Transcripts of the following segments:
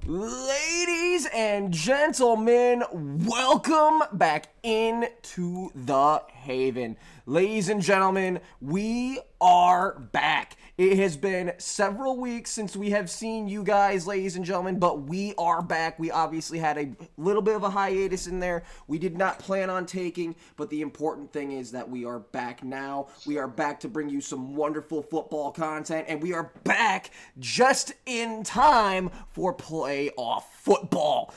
Ladies and gentlemen, welcome back into the Haven. Ladies and gentlemen, we are back. It has been several weeks since we have seen you guys, ladies and gentlemen, but we are back. We obviously had a little bit of a hiatus in there. We did not plan on taking, but the important thing is that we are back now. We are back to bring you some wonderful football content, and we are back just in time for playoff football.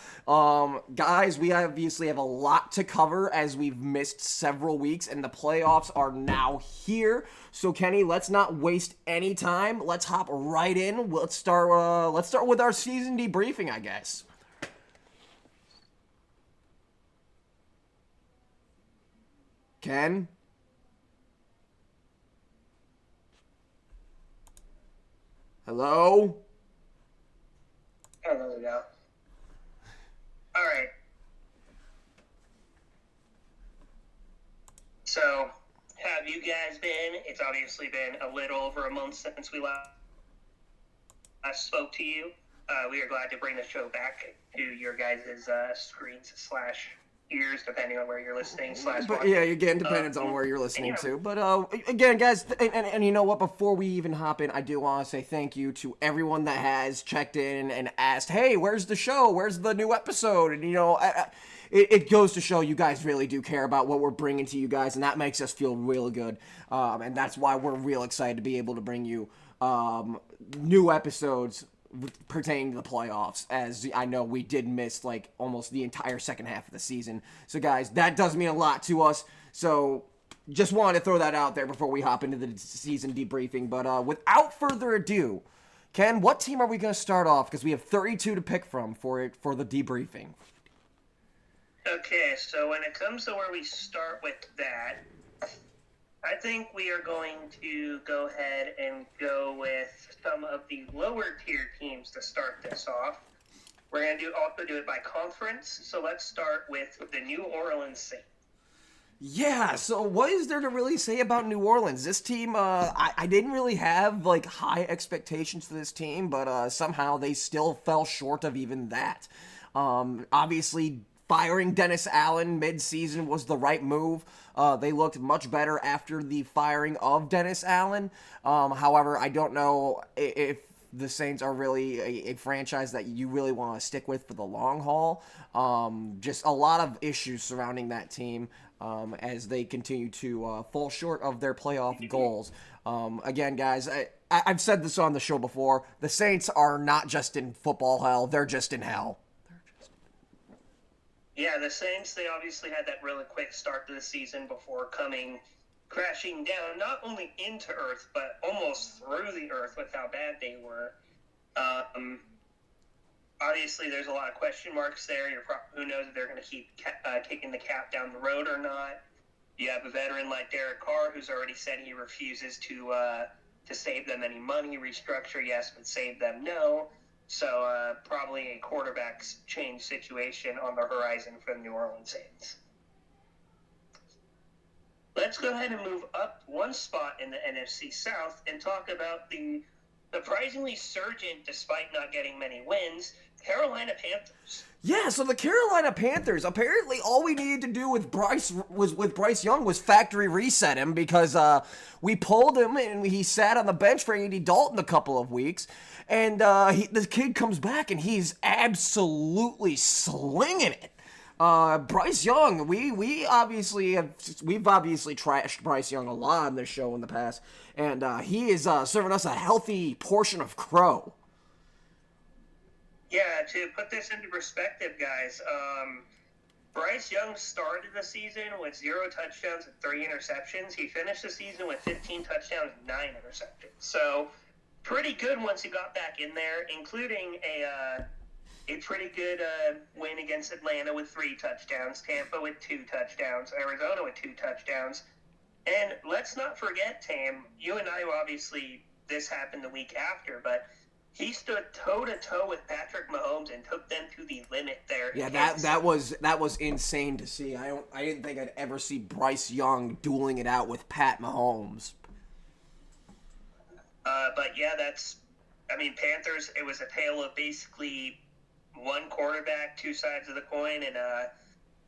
Guys, we obviously have a lot to cover as we've missed several weeks, and the playoffs are now here. So Kenny, let's not waste any time. Let's hop right in. Let's start with our season debriefing, I guess. Ken? Hello? Oh, there we go. All right. So, have you guys been? It's obviously been a little over a month since we last spoke to you. We are glad to bring the show back to your guys' screens / ears, depending on where you're listening / But watching. yeah, again, depends on where you're listening to. But again, guys, and you know what? Before we even hop in, I do want to say thank you to everyone that has checked in and asked, "Hey, where's the show? Where's the new episode?" And you know, it goes to show you guys really do care about what we're bringing to you guys, and that makes us feel real good. And that's why we're real excited to be able to bring you new episodes pertaining to the playoffs, as I know we did miss like almost the entire second half of the season. So guys, that does mean a lot to us. So just wanted to throw that out there before we hop into the season debriefing. But without further ado, Ken, what team are we going to start off? Because we have 32 to pick from for the debriefing. Okay, so when it comes to where we start with that, I think we are going to go ahead and go with some of the lower tier teams to start this off. We're going to also do it by conference, so let's start with the New Orleans Saints. Yeah, so what is there to really say about New Orleans? This team, I didn't really have like high expectations for this team, but somehow they still fell short of even that. Obviously, firing Dennis Allen mid-season was the right move. They looked much better after the firing of Dennis Allen. However, I don't know if the Saints are really a franchise that you really want to stick with for the long haul. Just a lot of issues surrounding that team as they continue to fall short of their playoff goals. Again, guys, I've said this on the show before. The Saints are not just in football hell, they're just in hell. Yeah, the Saints, they obviously had that really quick start to the season before coming crashing down, not only into Earth, but almost through the Earth with how bad they were. Obviously, there's a lot of question marks there. Who knows if they're going to keep kicking the cap down the road or not. You have a veteran like Derek Carr, who's already said he refuses to save them any money. Restructure, yes, but save them, no. So probably a quarterback change situation on the horizon for the New Orleans Saints. Let's go ahead and move up one spot in the NFC South and talk about the surprisingly surgent, despite not getting many wins, Carolina Panthers. Yeah, so the Carolina Panthers, apparently all we needed to do with Bryce Young was factory reset him because we pulled him and he sat on the bench for Andy Dalton a couple of weeks. And the kid comes back and he's absolutely slinging it. Bryce Young, we've obviously trashed Bryce Young a lot on this show in the past, and he is serving us a healthy portion of crow. Yeah, to put this into perspective, guys, Bryce Young started the season with 0 touchdowns and 3 interceptions. He finished the season with 15 touchdowns and 9 interceptions. So pretty good once he got back in there, including a pretty good win against Atlanta with 3 touchdowns, Tampa with 2 touchdowns, Arizona with 2 touchdowns. And let's not forget, Tam, you and I obviously, this happened the week after, but he stood toe-to-toe with Patrick Mahomes and took them to the limit there. Yeah, that was insane to see. I didn't think I'd ever see Bryce Young dueling it out with Pat Mahomes. But yeah, Panthers, it was a tale of basically one quarterback, two sides of the coin, and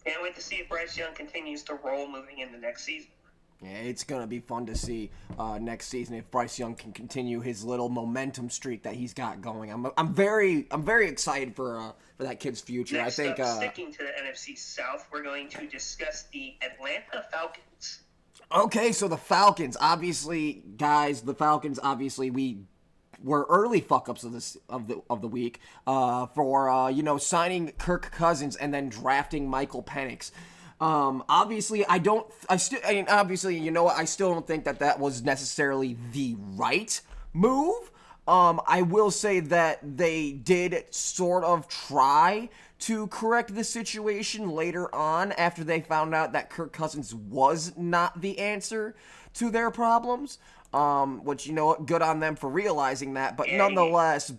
can't wait to see if Bryce Young continues to roll moving into next season. Yeah, it's gonna be fun to see next season if Bryce Young can continue his little momentum streak that he's got going. I'm very excited for that kid's future. Next I think up, sticking to the NFC South, we're going to discuss the Atlanta Falcons. Okay, so the Falcons, obviously, guys, we were early fuck ups of the week for signing Kirk Cousins and then drafting Michael Penix. Obviously, you know what? I still don't think that was necessarily the right move. I will say that they did sort of try to correct the situation later on after they found out that Kirk Cousins was not the answer to their problems. Which, you know what, good on them for realizing that. But nonetheless,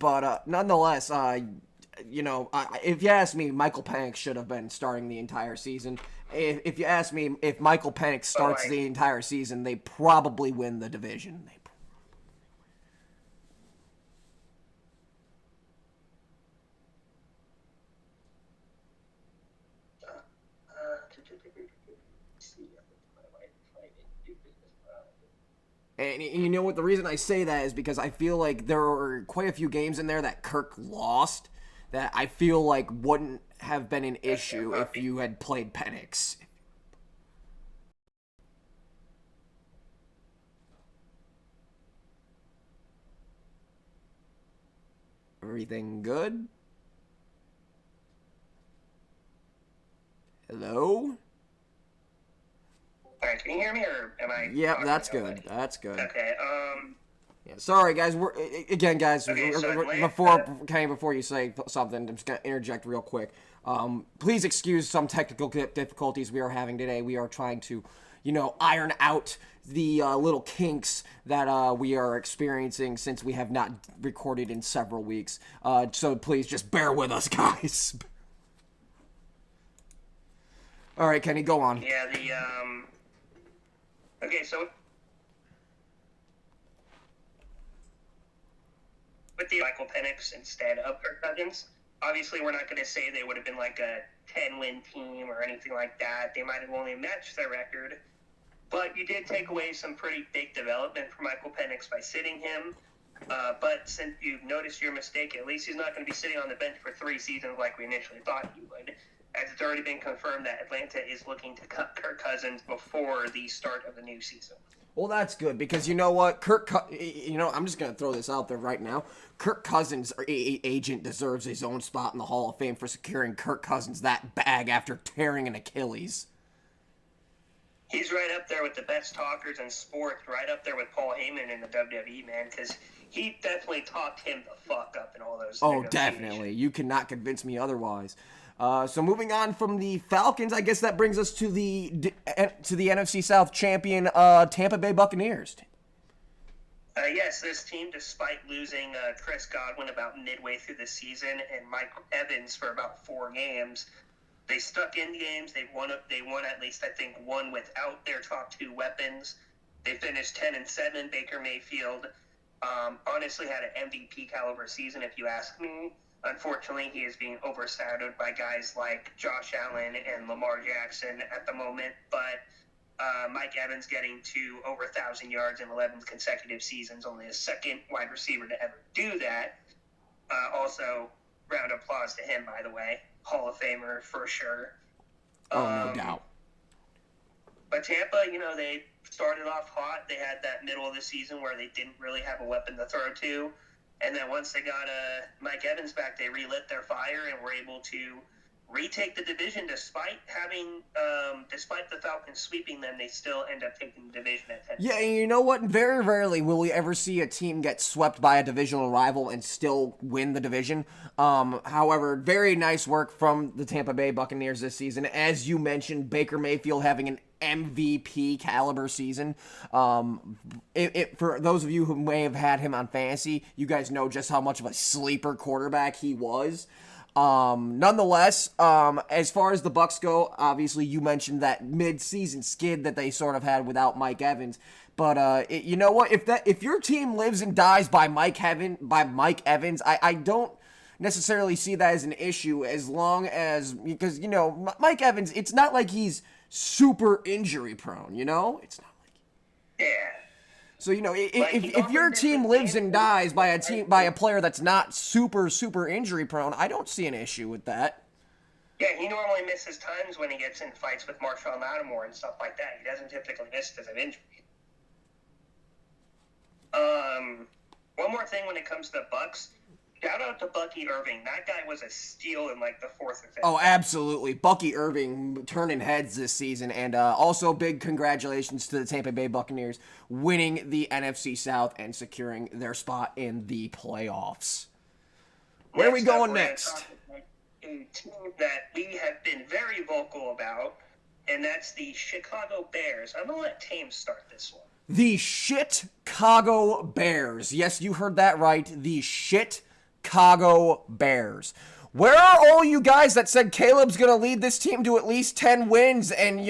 if you ask me, Michael Penix should have been starting the entire season. If you ask me, if Michael Penix starts the entire season, they probably win the division. And you know what? The reason I say that is because I feel like there were quite a few games in there that Kirk lost that I feel like wouldn't have been an issue if you had played Penix. Everything good? Hello? All right, can you hear me, or am I? Yep, that's good. That's good. Okay. Yeah, sorry, guys. Guys. Okay, Before you say something, I'm just gonna interject real quick. Please excuse some technical difficulties we are having today. We are trying to, iron out the little kinks that we are experiencing since we have not recorded in several weeks. So please just bear with us, guys. All right, Kenny, go on. Yeah, Okay, so with the Michael Penix instead of Kirk Cousins, obviously we're not going to say they would have been like a 10-win team or anything like that. They might have only matched their record. But you did take away some pretty big development for Michael Penix by sitting him. But since you've noticed your mistake, at least he's not going to be sitting on the bench for 3 seasons like we initially thought he would, as it's already been confirmed that Atlanta is looking to cut Kirk Cousins before the start of the new season. Well, that's good because you know what, I'm just gonna throw this out there right now. Kirk Cousins' agent deserves his own spot in the Hall of Fame for securing Kirk Cousins that bag after tearing an Achilles. He's right up there with the best talkers in sports, right up there with Paul Heyman in the WWE, man, because he definitely talked him the fuck up in all those. Oh, definitely. You cannot convince me otherwise. So moving on from the Falcons, I guess that brings us to the NFC South champion Tampa Bay Buccaneers. Yes, this team, despite losing Chris Godwin about midway through the season and Mike Evans for about 4 games, they stuck in games. They won at least, I think, one without their top 2 weapons. They finished 10-7. Baker Mayfield honestly had an MVP caliber season, if you ask me. Unfortunately, he is being overshadowed by guys like Josh Allen and Lamar Jackson at the moment, but Mike Evans getting to over 1,000 yards in 11 consecutive seasons, only a second wide receiver to ever do that. Also, round of applause to him, by the way. Hall of Famer for sure. No doubt. But Tampa, they started off hot. They had that middle of the season where they didn't really have a weapon to throw to. And then once they got Mike Evans back, they relit their fire and were able to retake the division despite the Falcons sweeping them. They still end up taking the division at 10. Yeah, and you know what? Very rarely will we ever see a team get swept by a divisional rival and still win the division. However, very nice work from the Tampa Bay Buccaneers this season. As you mentioned, Baker Mayfield having an MVP caliber season. For those of you who may have had him on fantasy, you guys know just how much of a sleeper quarterback he was. Nonetheless, as far as the Bucs go, obviously you mentioned that mid-season skid that they sort of had without Mike Evans. But you know what? If your team lives and dies by Mike Evans, I don't necessarily see that as an issue as long as, because, Mike Evans, it's not like he's super injury prone, It's not like. Yeah. So, if your team lives and dies by a player that's not super injury prone, I don't see an issue with that. Yeah, he normally misses times when he gets in fights with Marshall Lattimore and stuff like that. He doesn't typically miss because of injury. One more thing when it comes to the Bucks. Shout out to Bucky Irving. That guy was a steal in like the fourth or fifth. Oh, absolutely. Bucky Irving turning heads this season. And also big congratulations to the Tampa Bay Buccaneers winning the NFC South and securing their spot in the playoffs. Where are we going next? A team that we have been very vocal about, and that's the Chicago Bears. I'm going to let Tame start this one. The Chicago Bears. Yes, you heard that right. The Chicago Bears. Where are all you guys that said Caleb's going to lead this team to at least 10 wins? And,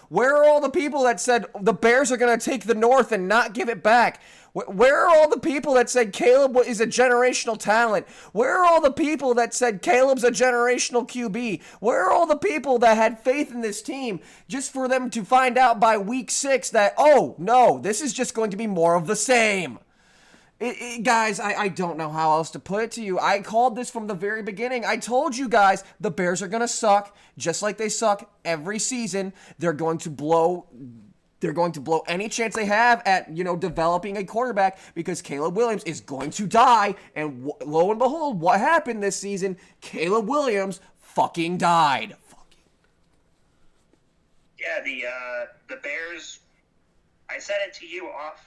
where are all the people that said the Bears are going to take the North and not give it back? Where are all the people that said Caleb is a generational talent? Where are all the people that said Caleb's a generational QB? Where are all the people that had faith in this team just for them to find out by week 6 that, oh, no, this is just going to be more of the same? Guys, I don't know how else to put it to you. I called this from the very beginning. I told you guys the Bears are going to suck just like they suck every season. They're going to blow any chance they have at, developing a quarterback because Caleb Williams is going to die. And lo and behold, what happened this season? Caleb Williams fucking died. Yeah, the Bears, I said it to you off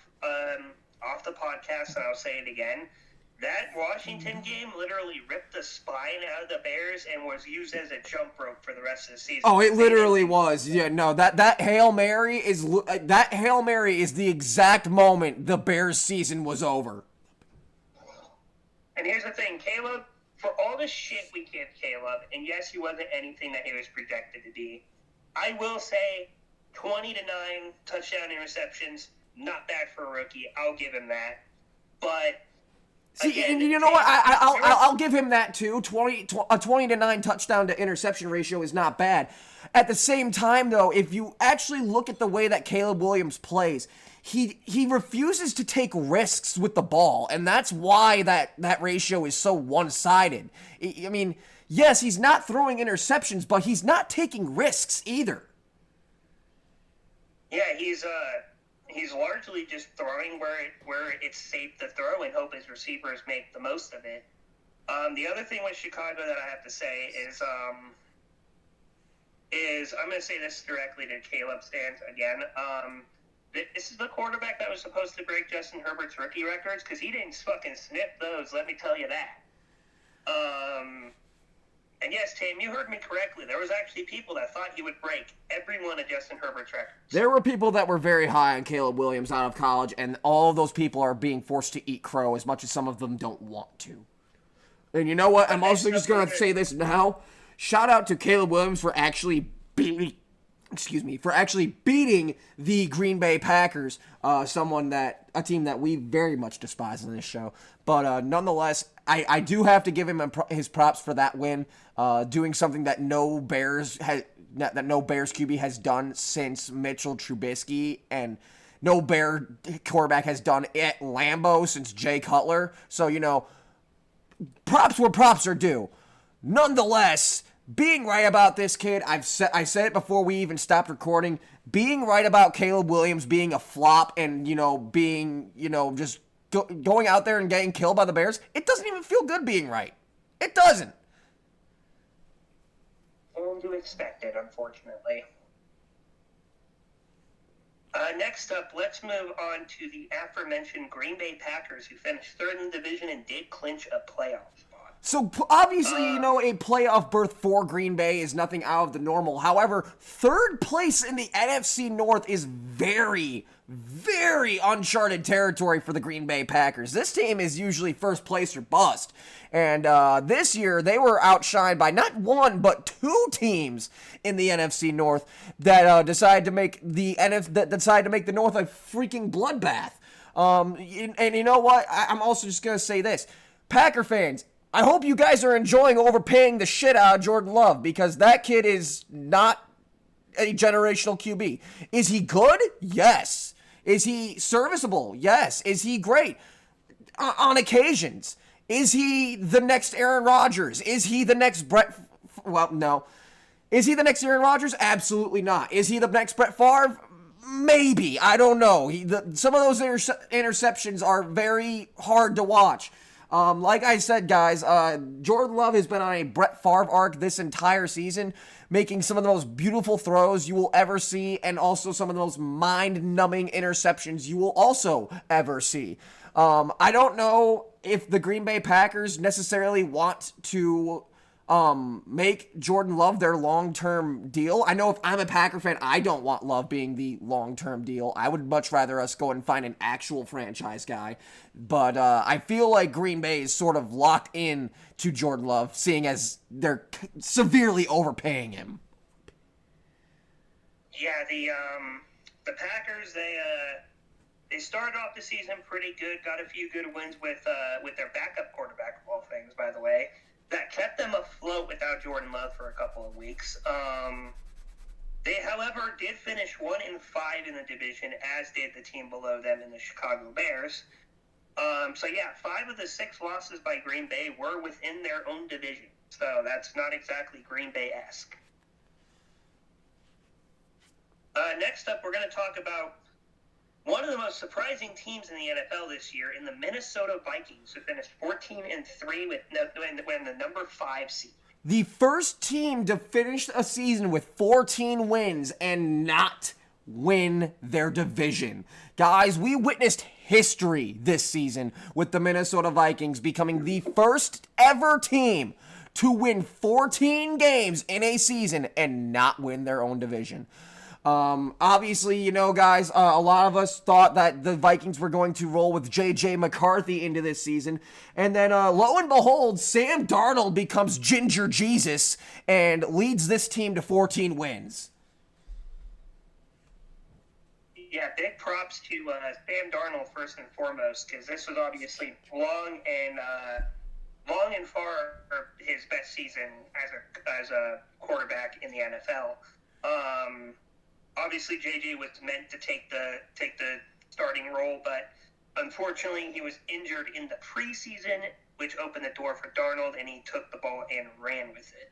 the podcast, and I'll say it again. That Washington game literally ripped the spine out of the Bears and was used as a jump rope for the rest of the season. Oh, it literally was. Yeah, no, that Hail Mary is the exact moment the Bears season was over. And here's the thing, Caleb, for all the shit we give Caleb, and yes, he wasn't anything that he was projected to be, I will say 20 to 9 touchdown interceptions, not bad for a rookie. I'll give him that. But see, again, and you know what? I'll give him that too. 20 to 9 touchdown to interception ratio is not bad. At the same time, though, if you actually look at the way that Caleb Williams plays, he refuses to take risks with the ball, and that's why that ratio is so one-sided. I mean, yes, he's not throwing interceptions, but he's not taking risks either. Yeah, he's largely just throwing where it's safe to throw and hope his receivers make the most of it. The other thing with Chicago that I have to say is I'm going to say this directly to Caleb Stans again. This is the quarterback that was supposed to break Justin Herbert's rookie records because he didn't fucking snip those, let me tell you that. And yes, Tame, you heard me correctly. There was actually people that thought he would break every one of Justin Herbert's records. There were people that were very high on Caleb Williams out of college, and all of those people are being forced to eat crow as much as some of them don't want to. And you know what? I'm also just going to say this now. Shout out to Caleb Williams for actually beating the Green Bay Packers, a team that we very much despise in this show. But nonetheless, I do have to give him his props for that win, doing something that no Bears QB has done since Mitchell Trubisky, and no Bear quarterback has done at Lambeau since Jay Cutler. So, props where props are due. Nonetheless, being right about this kid, I said it before we even stopped recording, being right about Caleb Williams being a flop and, being, just going out there and getting killed by the Bears, it doesn't even feel good being right. It doesn't. And you expect it, unfortunately. Next up, let's move on to the aforementioned Green Bay Packers, who finished third in the division and did clinch a playoff spot. So, obviously, a playoff berth for Green Bay is nothing out of the normal. However, third place in the NFC North is very, very uncharted territory for the Green Bay Packers. This team is usually first place or bust. And this year, they were outshined by not one, but two teams in the NFC North that decided to make the North a freaking bloodbath. And you know what? I'm also just going to say this. Packer fans, I hope you guys are enjoying overpaying the shit out of Jordan Love, because that kid is not a generational QB. Is he good? Yes. Is he serviceable? Yes. Is he great? On occasions. Is he the next Aaron Rodgers? Is he the next Brett? Well, no. Is he the next Aaron Rodgers? Absolutely not. Is he the next Brett Favre? Maybe. I don't know. Some of those interceptions are very hard to watch. Like I said, guys, Jordan Love has been on a Brett Favre arc this entire season, making some of the most beautiful throws you will ever see, and also some of the most mind-numbing interceptions you will also ever see. I don't know if the Green Bay Packers necessarily want to make Jordan Love their long-term deal. I know if I'm a Packer fan, I don't want Love being the long-term deal. I would much rather us go and find an actual franchise guy. But I feel like Green Bay is sort of locked in to Jordan Love, seeing as they're severely overpaying him. Yeah, the Packers, they started off the season pretty good, got a few good wins with their backup quarterback, of all things, by the way. That kept them afloat without Jordan Love for a couple of weeks. They, however, did finish 1-5 in the division, as did the team below them in the Chicago Bears. So yeah, 5 of the 6 losses by Green Bay were within their own division. So that's not exactly Green Bay-esque. Next up, we're going to talk about one of the most surprising teams in the NFL this year, in the Minnesota Vikings, who finished 14-3 with the number 5 seed. The first team to finish a season with 14 wins and not win their division. Guys, we witnessed history this season with the Minnesota Vikings becoming the first ever team to win 14 games in a season and not win their own division. Obviously, guys, a lot of us thought that the Vikings were going to roll with J.J. McCarthy into this season. And then, lo and behold, Sam Darnold becomes Ginger Jesus and leads this team to 14 wins. Yeah, big props to Sam Darnold first and foremost, because this was obviously long and far his best season as a quarterback in the NFL. Obviously, JJ was meant to take the starting role, but unfortunately, he was injured in the preseason, which opened the door for Darnold, and he took the ball and ran with it.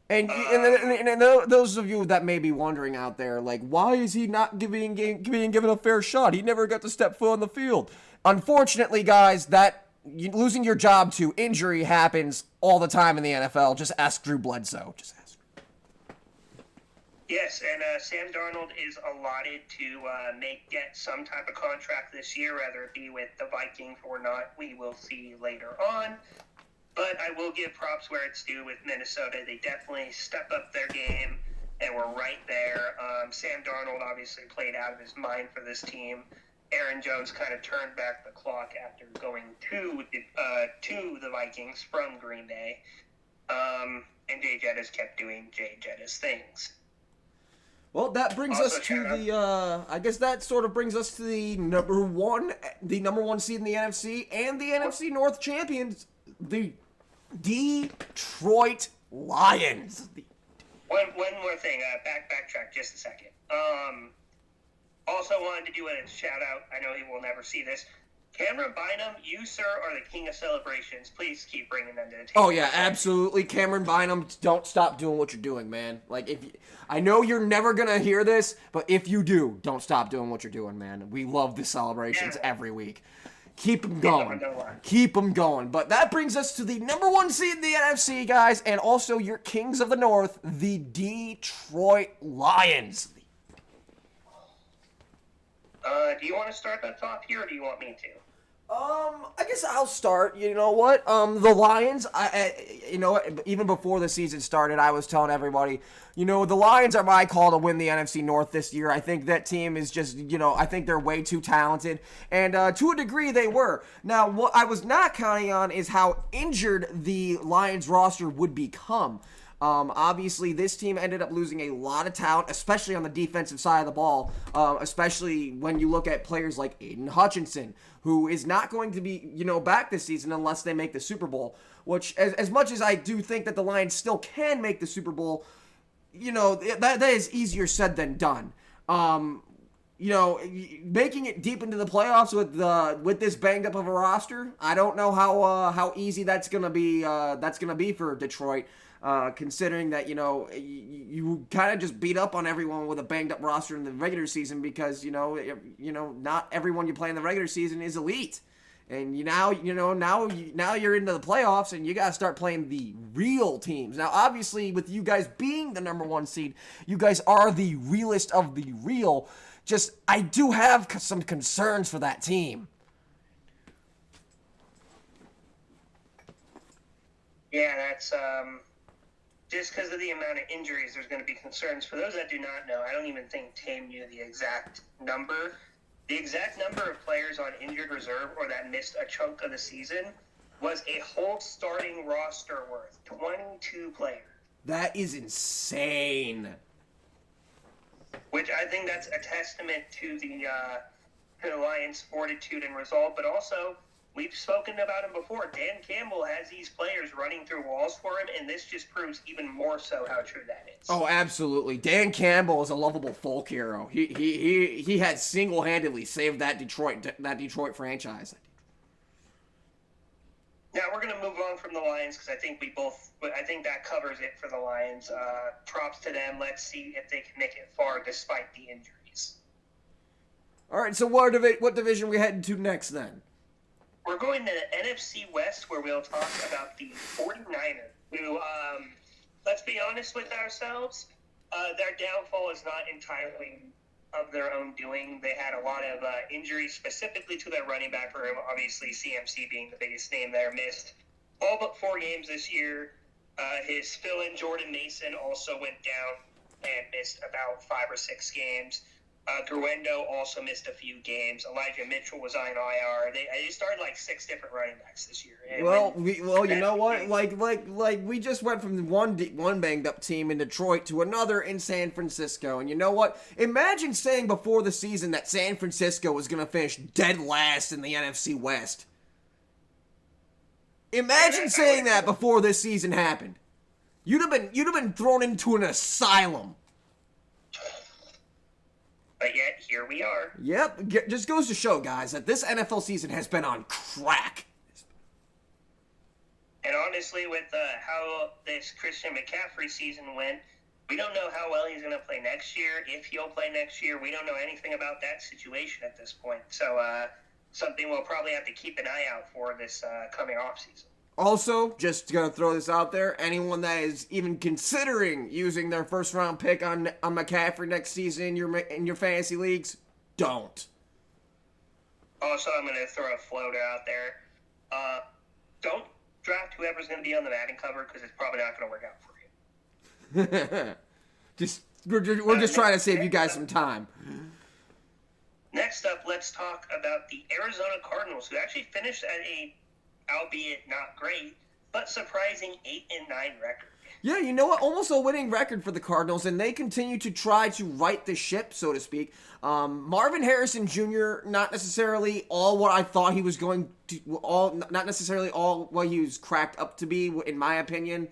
And those of you that may be wondering out there, like, why is he not being given a fair shot? He never got to step foot on the field. Unfortunately, guys, losing your job to injury happens all the time in the NFL. Just ask Drew Bledsoe. Yes, and Sam Darnold is allotted to get some type of contract this year, whether it be with the Vikings or not. We will see later on. But I will give props where it's due with Minnesota. They definitely stepped up their game and were right there. Sam Darnold obviously played out of his mind for this team. Aaron Jones kind of turned back the clock after going to the Vikings from Green Bay. And Jay Jettis kept doing Jay Jettis things. Well, that brings us to the, I guess that sort of brings us to the number one seed in the NFC and the NFC North champions, the Detroit Lions. One more thing, backtrack just a second. Also wanted to do a shout out. I know he will never see this. Cameron Bynum, you, sir, are the king of celebrations. Please keep bringing them to the table. Oh, yeah, absolutely. Cameron Bynum, don't stop doing what you're doing, man. I know you're never going to hear this, but if you do, don't stop doing what you're doing, man. We love the celebrations every week. Keep them going. Keep them going. But that brings us to the number one seed in the NFC, guys, and also your kings of the North, the Detroit Lions. Do you want to start that top here, or do you want me to? I guess I'll start. You know what? The Lions, even before the season started, I was telling everybody, the Lions are my call to win the NFC North this year. I think that team is just, I think they're way too talented. And to a degree, they were. Now, what I was not counting on is how injured the Lions roster would become. Obviously, this team ended up losing a lot of talent, especially on the defensive side of the ball, especially when you look at players like Aiden Hutchinson, who is not going to be, back this season unless they make the Super Bowl, which, as much as I do think that the Lions still can make the Super Bowl, that is easier said than done. Making it deep into the playoffs with this banged up of a roster, I don't know how easy that's gonna be for Detroit. Considering that you kind of just beat up on everyone with a banged up roster in the regular season because not everyone you play in the regular season is elite, and now you're into the playoffs and you gotta start playing the real teams. Now, obviously, with you guys being the number 1 seed, you guys are the realest of the real. Just, I do have some concerns for that team. Yeah, that's just because of the amount of injuries, there's going to be concerns. For those that do not know, I don't even think Tame knew the exact number. The exact number of players on injured reserve or that missed a chunk of the season was a whole starting roster worth 22 players. That is insane. Which I think that's a testament to the Lions' fortitude and resolve, but also we've spoken about him before. Dan Campbell has these players running through walls for him, and this just proves even more so how true that is. Oh, absolutely. Dan Campbell is a lovable folk hero. He had single-handedly saved that Detroit franchise. Now we're going to move on from the Lions because I think that covers it for the Lions. Props to them. Let's see if they can make it far despite the injuries. All right, so what division are we heading to next then? We're going to the NFC West where we'll talk about the 49ers, who, let's be honest with ourselves, their downfall is not entirely of their own doing. They had a lot of injuries specifically to their running back room, obviously CMC being the biggest name there, missed all but 4 games this year. His fill-in Jordan Mason also went down and missed about 5 or 6 games. Gruendo also missed a few games. Elijah Mitchell was on IR. They started like 6 different running backs this year. And you know what? Like we just went from one banged up team in Detroit to another in San Francisco, and you know what? Imagine saying before the season that San Francisco was gonna finish dead last in the NFC West. Imagine saying that before this season happened. You'd have been thrown into an asylum. But yet, here we are. Yep, just goes to show, guys, that this NFL season has been on crack. And honestly, with how this Christian McCaffrey season went, we don't know how well he's going to play next year, if he'll play next year. We don't know anything about that situation at this point. So, something we'll probably have to keep an eye out for this coming offseason. Also, just gonna throw this out there, anyone that is even considering using their first-round pick on McCaffrey next season in your fantasy leagues, don't. Also, I'm going to throw a floater out there. Don't draft whoever's going to be on the Madden cover because it's probably not going to work out for you. We're just trying to save you guys some time. Next up, let's talk about the Arizona Cardinals, who actually finished at a, albeit not great, but surprising 8-9 record. Yeah, you know what? Almost a winning record for the Cardinals, and they continue to try to right the ship, so to speak. Marvin Harrison Jr., not necessarily all what I thought he was going to, not necessarily all what he was cracked up to be, in my opinion.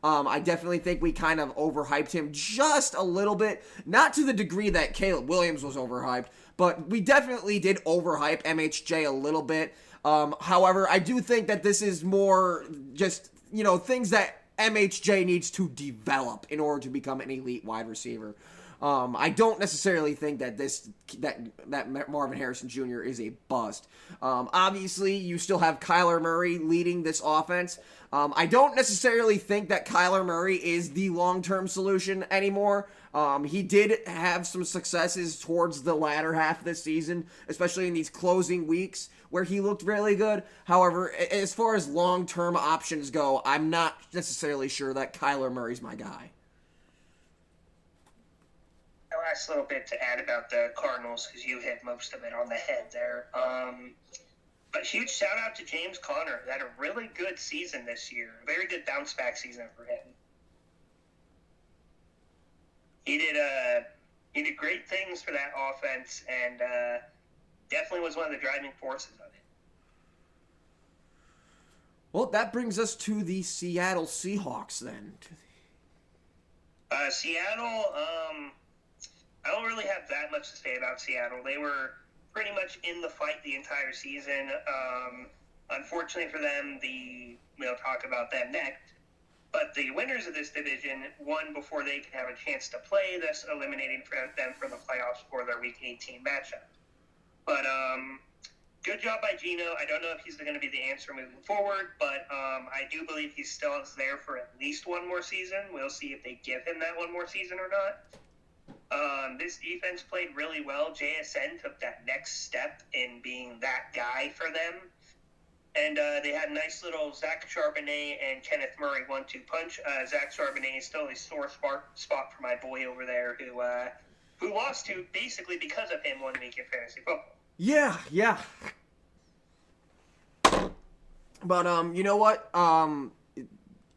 I definitely think we kind of overhyped him just a little bit. Not to the degree that Caleb Williams was overhyped, but we definitely did overhype MHJ a little bit. However, I do think that this is more just, things that MHJ needs to develop in order to become an elite wide receiver. I don't necessarily think that that Marvin Harrison Jr. is a bust. Obviously, you still have Kyler Murray leading this offense. I don't necessarily think that Kyler Murray is the long-term solution anymore. He did have some successes towards the latter half of the season, especially in these closing weeks where he looked really good. However, as far as long-term options go, I'm not necessarily sure that Kyler Murray's my guy. The last little bit to add about the Cardinals, because you hit most of it on the head there. But huge shout out to James Conner. He had a really good season this year. A very good bounce back season for him. he did great things for that offense, and definitely was one of the driving forces of it. Well, that brings us to the Seattle Seahawks then. Seattle, I don't really have that much to say about Seattle. They were pretty much in the fight the entire season. Unfortunately for them, we'll talk about them next. But the winners of this division won before they could have a chance to play, thus eliminating them from the playoffs for their Week 18 matchup. But good job by Geno. I don't know if he's going to be the answer moving forward, but I do believe he still is there for at least one more season. We'll see if they give him that one more season or not. This defense played really well. JSN took that next step in being that guy for them. And they had a nice little Zach Charbonnet and Kenneth Murray 1-2 punch. Zach Charbonnet is still a sore spot for my boy over there who lost to basically because of him 1 week in fantasy football. Yeah. But you know what? The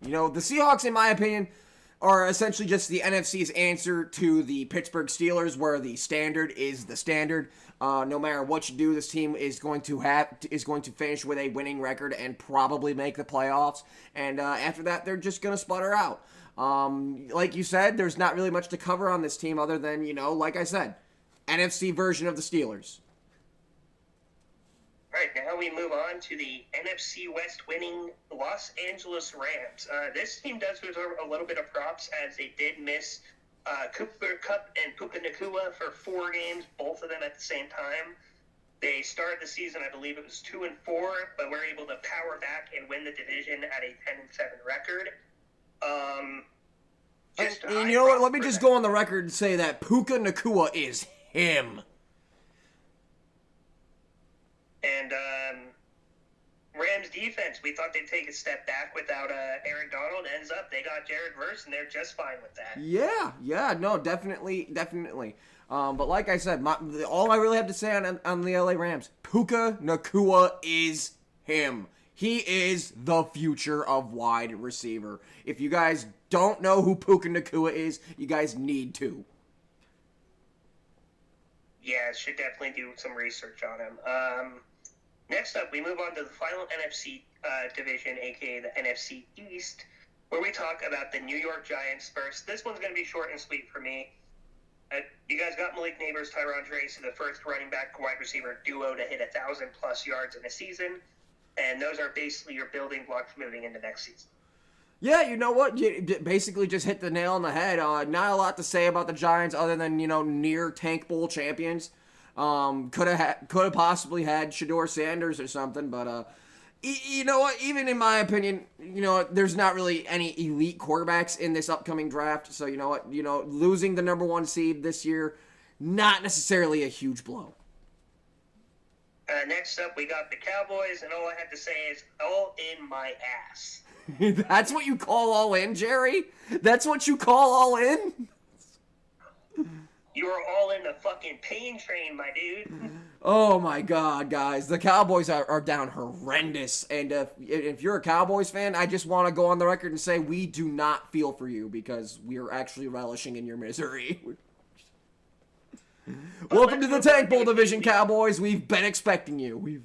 Seahawks, in my opinion, are essentially just the NFC's answer to the Pittsburgh Steelers, where the standard is the standard. No matter what you do, this team is going to finish with a winning record and probably make the playoffs. And after that, they're just going to sputter out. Like you said, there's not really much to cover on this team other than, like I said, NFC version of the Steelers. All right, now we move on to the NFC West winning Los Angeles Rams. This team does deserve a little bit of props as they did miss Cooper Kupp and Puka Nacua for 4 games, both of them at the same time. They started the season, I believe it was 2-4, but were able to power back and win the division at a 10-7 record. And you know what? Let me just go on the record and say that Puka Nacua is him. And Rams defense, we thought they'd take a step back without Aaron Donald. Ends up they got Jared Verse, and they're just fine with that. Yeah, no, definitely. But like I said, all I really have to say on the LA Rams, Puka Nacua is him. He is the future of wide receiver. If you guys don't know who Puka Nacua is, you guys need to. Yeah, should definitely do some research on him. Next up, we move on to the final NFC division, aka the NFC East, where we talk about the New York Giants first. This one's going to be short and sweet for me. You guys got Malik Neighbors, Tyron Tracy, the first running back wide receiver duo to hit 1,000+ yards in a season, and those are basically your building blocks moving into next season. Yeah, you know what? You basically just hit the nail on the head. Not a lot to say about the Giants other than, near Tank Bowl champions. Could have possibly had Shedeur Sanders or something, but you know what? Even in my opinion, there's not really any elite quarterbacks in this upcoming draft. So you know what? Losing the number 1 seed this year, not necessarily a huge blow. Next up, we got the Cowboys, and all I have to say is all in my ass. That's what you call all in, Jerry? That's what you call all in? You are all in the fucking pain train, my dude. Oh my God, guys. The Cowboys are down horrendous. And if you're a Cowboys fan, I just want to go on the record and say we do not feel for you because we are actually relishing in your misery. Welcome to the Tank Bowl division, Cowboys. We've been expecting you.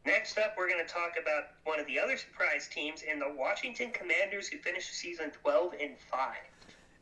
Next up, we're going to talk about one of the other surprise teams in the Washington Commanders, who finished the season 12-5.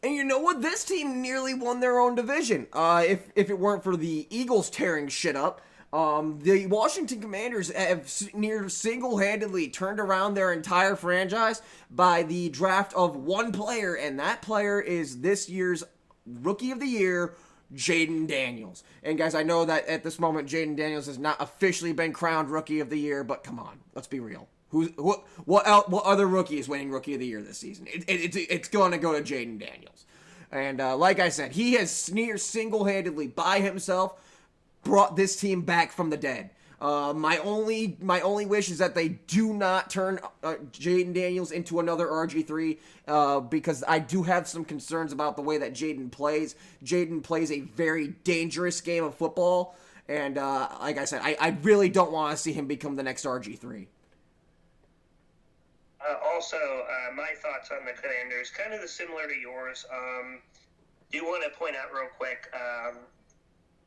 And you know what? This team nearly won their own division. If it weren't for the Eagles tearing shit up, the Washington Commanders have near single-handedly turned around their entire franchise by the draft of one player, and that player is this year's Rookie of the Year, Jaden Daniels. And guys, I know that at this moment, Jaden Daniels has not officially been crowned Rookie of the Year, but come on, let's be real. What other rookie is winning Rookie of the Year this season? It's going to go to Jaden Daniels. And like I said, he has single-handedly by himself brought this team back from the dead. My only wish is that they do not turn Jaden Daniels into another RG3 because I do have some concerns about the way that Jaden plays. Jaden plays a very dangerous game of football, and like I said, I really don't want to see him become the next RG3. Also, my thoughts on the Commanders, kind of similar to yours. do want to point out real quick,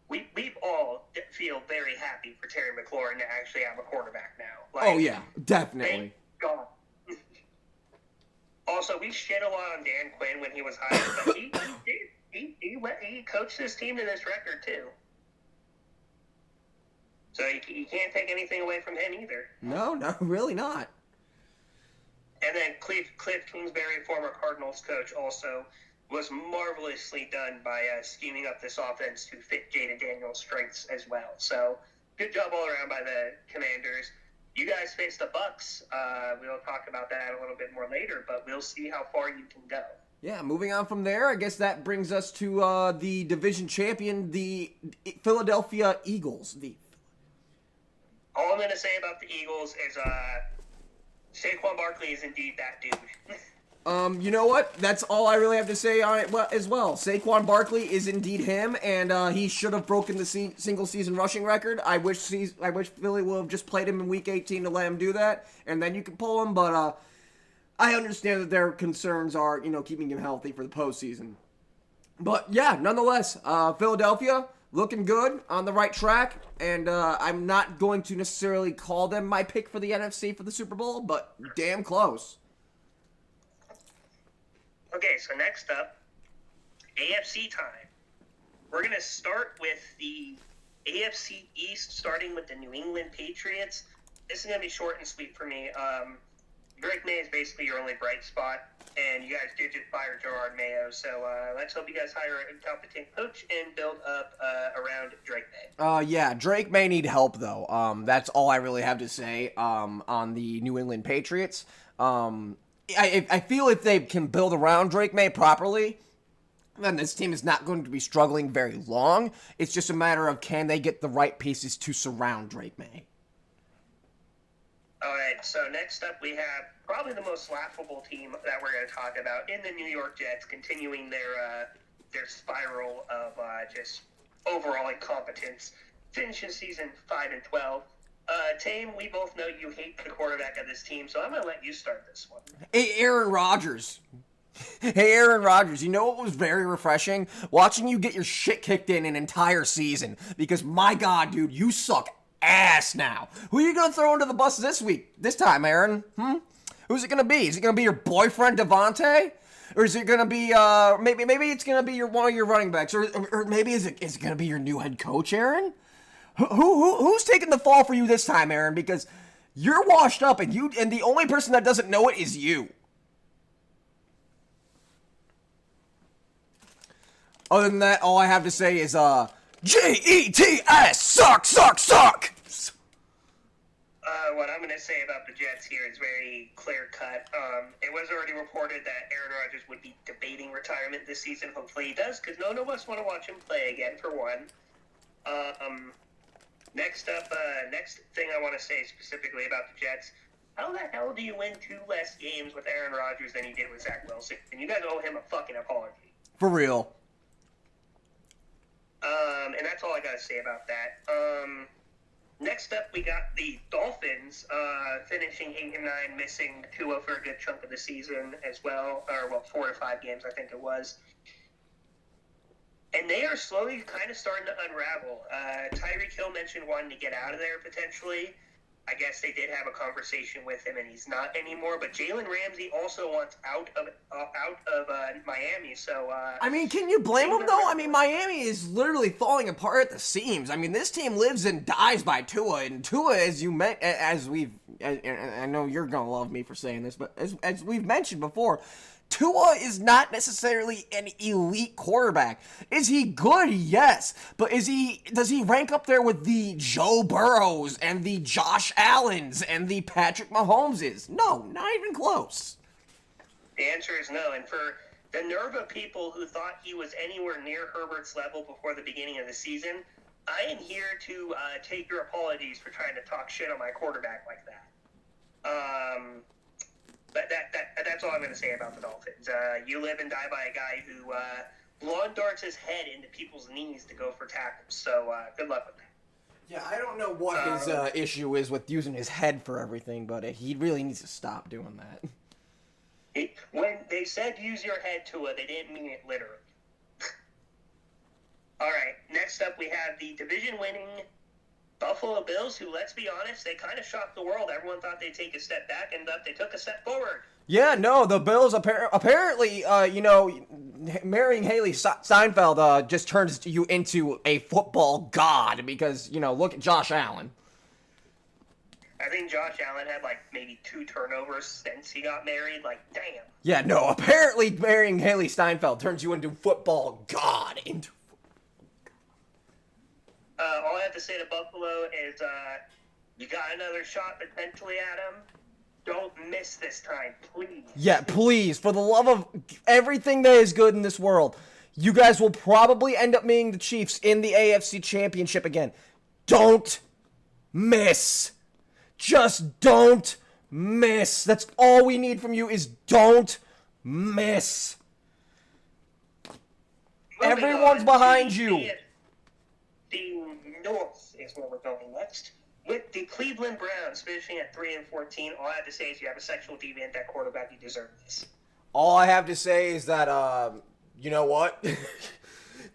we all feel very happy for Terry McLaurin to actually have a quarterback now. Oh, yeah, definitely. Thank God. Also, we shit a lot on Dan Quinn when he was hired, but he coached his team to this record, too. So you can't take anything away from him either. No, really not. And then Cliff Kingsbury, former Cardinals coach, also was marvelously done by scheming up this offense to fit Jaden Daniels' strengths as well. So good job all around by the Commanders. You guys face the Bucks. We'll talk about that a little bit more later, but we'll see how far you can go. Yeah, moving on from there, I guess that brings us to the division champion, the Philadelphia Eagles. All I'm going to say about the Eagles is Saquon Barkley is indeed that dude. You know what? That's all I really have to say on it as well. Saquon Barkley is indeed him, and he should have broken the single-season rushing record. I wish Philly would have just played him in Week 18 to let him do that, and then you can pull him. But I understand that their concerns are, keeping him healthy for the postseason. But yeah, nonetheless, Philadelphia looking good, on the right track, and I'm not going to necessarily call them my pick for the NFC for the Super Bowl, but damn close. Okay, so next up, AFC time. We're going to start with the AFC East, starting with the New England Patriots. This is going to be short and sweet for me. Drake May is basically your only bright spot, and you guys did just fire Gerard Mayo, so let's hope you guys hire a competent coach and build up around Drake May. Yeah, Drake may need help, though. That's all I really have to say on the New England Patriots. I feel if they can build around Drake May properly, then this team is not going to be struggling very long. It's just a matter of can they get the right pieces to surround Drake May. All right, so next up we have probably the most laughable team that we're going to talk about in the New York Jets, continuing their spiral of just overall incompetence, finishing season 5-12. Tame, we both know you hate the quarterback of this team, so I'm going to let you start this one. Hey, Aaron Rodgers. Hey, Aaron Rodgers, you know what was very refreshing? Watching you get your shit kicked in an entire season. Because, my God, dude, you suck ass now. Who are you going to throw into the bus this time, Aaron? Who's it going to be? Is it going to be your boyfriend, Devontae? Or is it going to be, maybe it's going to be one of your running backs? Or maybe is it going to be your new head coach, Aaron? Who's taking the fall for you this time, Aaron? Because you're washed up, and the only person that doesn't know it is you. Other than that, all I have to say is, Jets, suck! What I'm going to say about the Jets here is very clear-cut. It was already reported that Aaron Rodgers would be debating retirement this season. Hopefully he does, because none of us want to watch him play again, for one. Next thing I want to say specifically about the Jets, how the hell do you win 2 less games with Aaron Rodgers than you did with Zach Wilson? And you guys owe him a fucking apology. For real. And that's all I got to say about that. Next up, we got the Dolphins finishing 8-9, missing Tua for a good chunk of the season as well, or 4 to 5 games, I think it was. And they are slowly kind of starting to unravel. Tyreek Hill mentioned wanting to get out of there potentially. I guess they did have a conversation with him, and he's not anymore. But Jalen Ramsey also wants out of Miami. So I mean, can you blame him though? I mean, Miami is literally falling apart at the seams. I mean, this team lives and dies by Tua, and Tua, I know you're gonna love me for saying this, but as we've mentioned before, Tua is not necessarily an elite quarterback. Is he good? Yes. But does he rank up there with the Joe Burrows and the Josh Allens and the Patrick Mahomeses? No, not even close. The answer is no. And for the nerve of people who thought he was anywhere near Herbert's level before the beginning of the season, I am here to take your apologies for trying to talk shit on my quarterback like that. But that's all I'm going to say about the Dolphins. You live and die by a guy who lawn darts his head into people's knees to go for tackles. So good luck with that. Yeah, I don't know what his issue is with using his head for everything, but he really needs to stop doing that. When they said use your head to it, they didn't mean it literally. we have the division-winning Buffalo Bills, who, let's be honest, they kind of shocked the world. Everyone thought they'd take a step back, and they took a step forward. Yeah, no, the Bills apparently, marrying Haley Steinfeld just turns you into a football god because, look at Josh Allen. I think Josh Allen had maybe 2 turnovers since he got married. Damn. Yeah, no, apparently marrying Haley Steinfeld turns you into football god. All I have to say to Buffalo is you got another shot potentially at him. Don't miss this time, please. Yeah, please, for the love of everything that is good in this world, you guys will probably end up meeting the Chiefs in the AFC Championship again. Don't miss. Just don't miss. That's all we need from you is don't miss. Everyone's behind you. The North is where we're going next. With the Cleveland Browns finishing at 3-14, all I have to say is you have a sexual deviant at quarterback. You deserve this. All I have to say is that, you know what?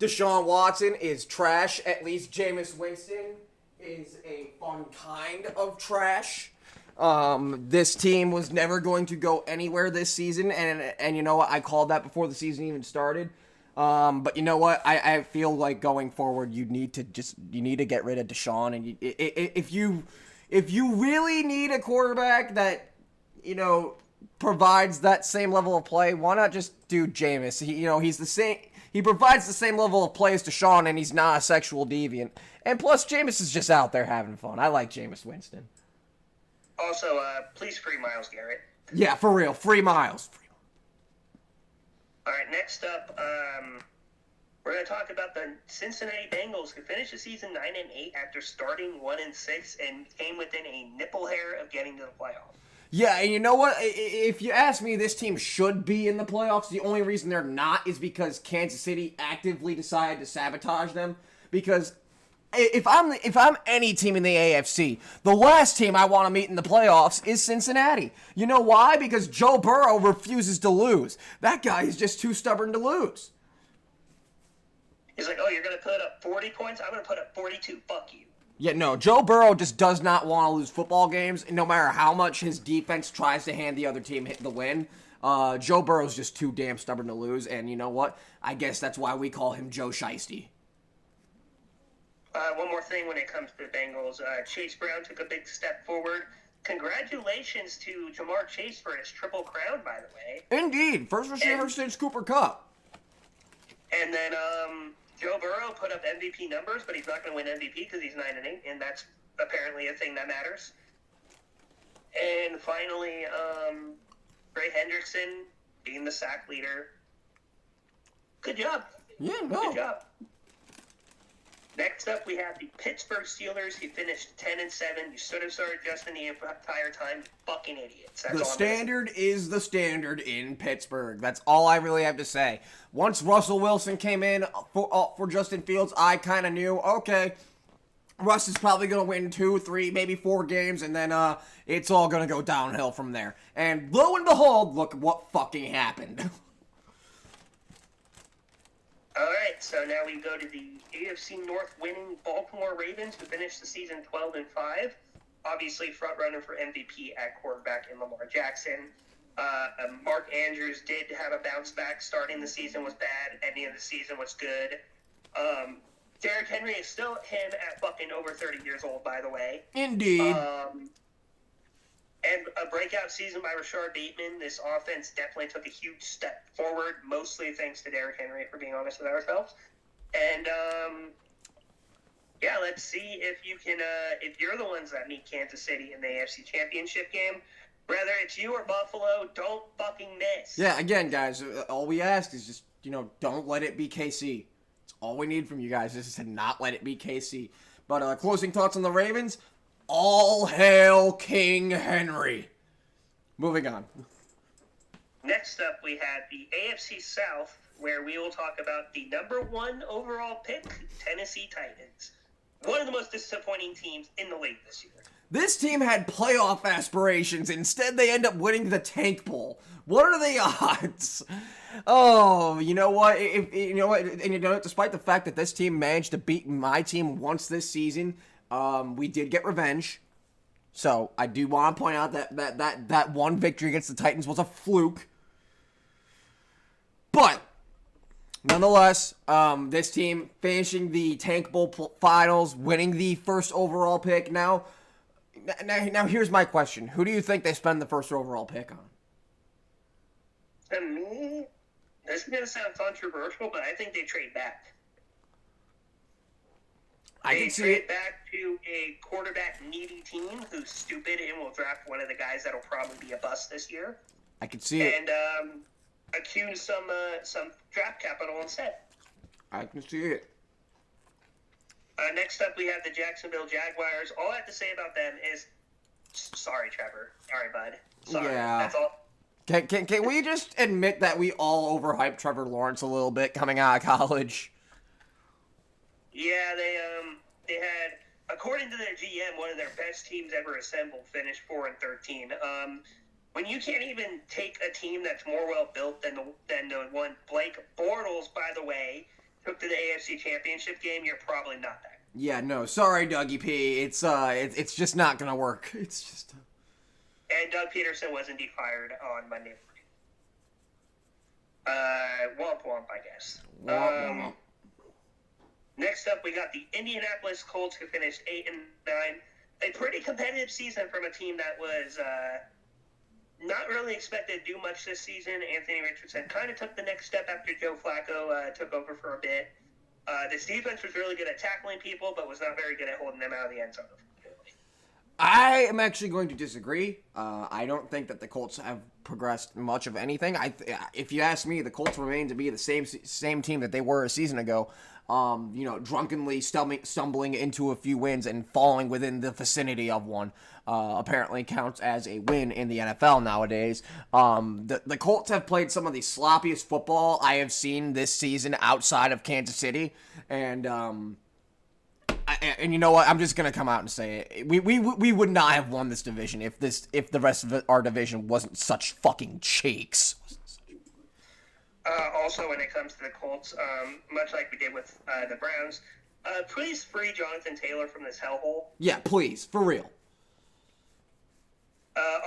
Deshaun Watson is trash. At least Jameis Winston is a fun kind of trash. This team was never going to go anywhere this season, and you know what? I called that before the season even started. But you know what? I feel like going forward, you need to get rid of Deshaun, and if you really need a quarterback that provides that same level of play, why not just do Jameis? He's the same. He provides the same level of play as Deshaun, and he's not a sexual deviant. And plus, Jameis is just out there having fun. I like Jameis Winston. Also, please free Myles Garrett. Yeah, for real, free Myles. All right, next up, we're going to talk about the Cincinnati Bengals, who finished the season 9-8 after starting 1-6 and came within a nipple hair of getting to the playoffs. Yeah, and you know what? If you ask me, this team should be in the playoffs. The only reason they're not is because Kansas City actively decided to sabotage them. Because if I'm any team in the AFC, the last team I want to meet in the playoffs is Cincinnati. You know why? Because Joe Burrow refuses to lose. That guy is just too stubborn to lose. He's like, oh, you're going to put up 40 points? I'm going to put up 42. Fuck you. Yeah, no, Joe Burrow just does not want to lose football games, no matter how much his defense tries to hand the other team the win. Joe Burrow's just too damn stubborn to lose, and you know what? I guess that's why we call him Joe Shiesty. One more thing when it comes to the Bengals. Chase Brown took a big step forward. Congratulations to Jamar Chase for his triple crown, by the way. Indeed. First receiver since Cooper Kupp. And then Joe Burrow put up MVP numbers, but he's not going to win MVP because he's 9-8, and that's apparently a thing that matters. And finally, Ray Hendrickson being the sack leader. Good job. Yeah, no. Good job. Next up, we have the Pittsburgh Steelers, who finished 10-7. You should have started Justin the entire time. Fucking idiots. That's the standard is the standard in Pittsburgh. That's all I really have to say. Once Russell Wilson came in for Justin Fields, I kind of knew, okay, Russ is probably going to win 2, 3, maybe 4 games, and then it's all going to go downhill from there. And lo and behold, look what fucking happened. All right, so now we go to the AFC North winning Baltimore Ravens, who finished the season 12-5. Obviously, front runner for MVP at quarterback in Lamar Jackson. Mark Andrews did have a bounce back. Starting the season was bad. Ending of the season was good. Derrick Henry is still him at fucking over 30 years old, by the way. Indeed. And a breakout season by Rashard Bateman. This offense definitely took a huge step forward, mostly thanks to Derrick Henry, for being honest with ourselves. And, yeah, let's see if you can, if you're the ones that meet Kansas City in the AFC Championship game. Whether it's you or Buffalo, don't fucking miss. Yeah, again, guys, all we ask is just, don't let it be KC. That's all we need from you guys is to not let it be KC. But closing thoughts on the Ravens? All hail King Henry. Moving on. Next up, we have the AFC South, where we will talk about the number 1 overall pick, Tennessee Titans. One of the most disappointing teams in the league this year. This team had playoff aspirations. Instead, they end up winning the Tank Bowl. What are the odds? Oh, you know what? Despite the fact that this team managed to beat my team once this season, we did get revenge. So I do want to point out that one victory against the Titans was a fluke. But nonetheless, this team finishing the Tank Bowl finals, winning the first overall pick. Now, here's my question: who do you think they spend the first overall pick on? To me, this is gonna sound controversial, but I think they trade back. They trade back to a quarterback needy team who's stupid and will draft one of the guys that'll probably be a bust this year. I can see it. And accuse some draft capital instead. I can see it. Next up, we have the Jacksonville Jaguars. All I have to say about them is, sorry, Trevor. Sorry, bud. Sorry. Yeah. That's all. Can we just admit that we all overhyped Trevor Lawrence a little bit coming out of college? Yeah, they had, according to their GM, one of their best teams ever assembled, finished 4-13. When you can't even take a team that's more well built than the one Blake Bortles, by the way, took to the AFC Championship game, you're probably not that. Yeah, no, sorry, Dougie P. It's just not gonna work. It's just. And Doug Peterson was indeed fired on Monday morning. Womp womp, I guess. Womp. Next up, we got the Indianapolis Colts, who finished 8-9. A pretty competitive season from a team that was not really expected to do much this season. Anthony Richardson kind of took the next step after Joe Flacco took over for a bit. This defense was really good at tackling people, but was not very good at holding them out of the end zone. I am actually going to disagree. I don't think that the Colts have progressed much of anything. If you ask me, the Colts remain to be the same team that they were a season ago. Drunkenly stumbling into a few wins and falling within the vicinity of one. Apparently counts as a win in the NFL nowadays. The Colts have played some of the sloppiest football I have seen this season outside of Kansas City, and you know what? I'm just gonna come out and say it. We would not have won this division if the rest of our division wasn't such fucking cheeks. Also, when it comes to the Colts, much like we did with the Browns, please free Jonathan Taylor from this hellhole. Yeah, please, for real.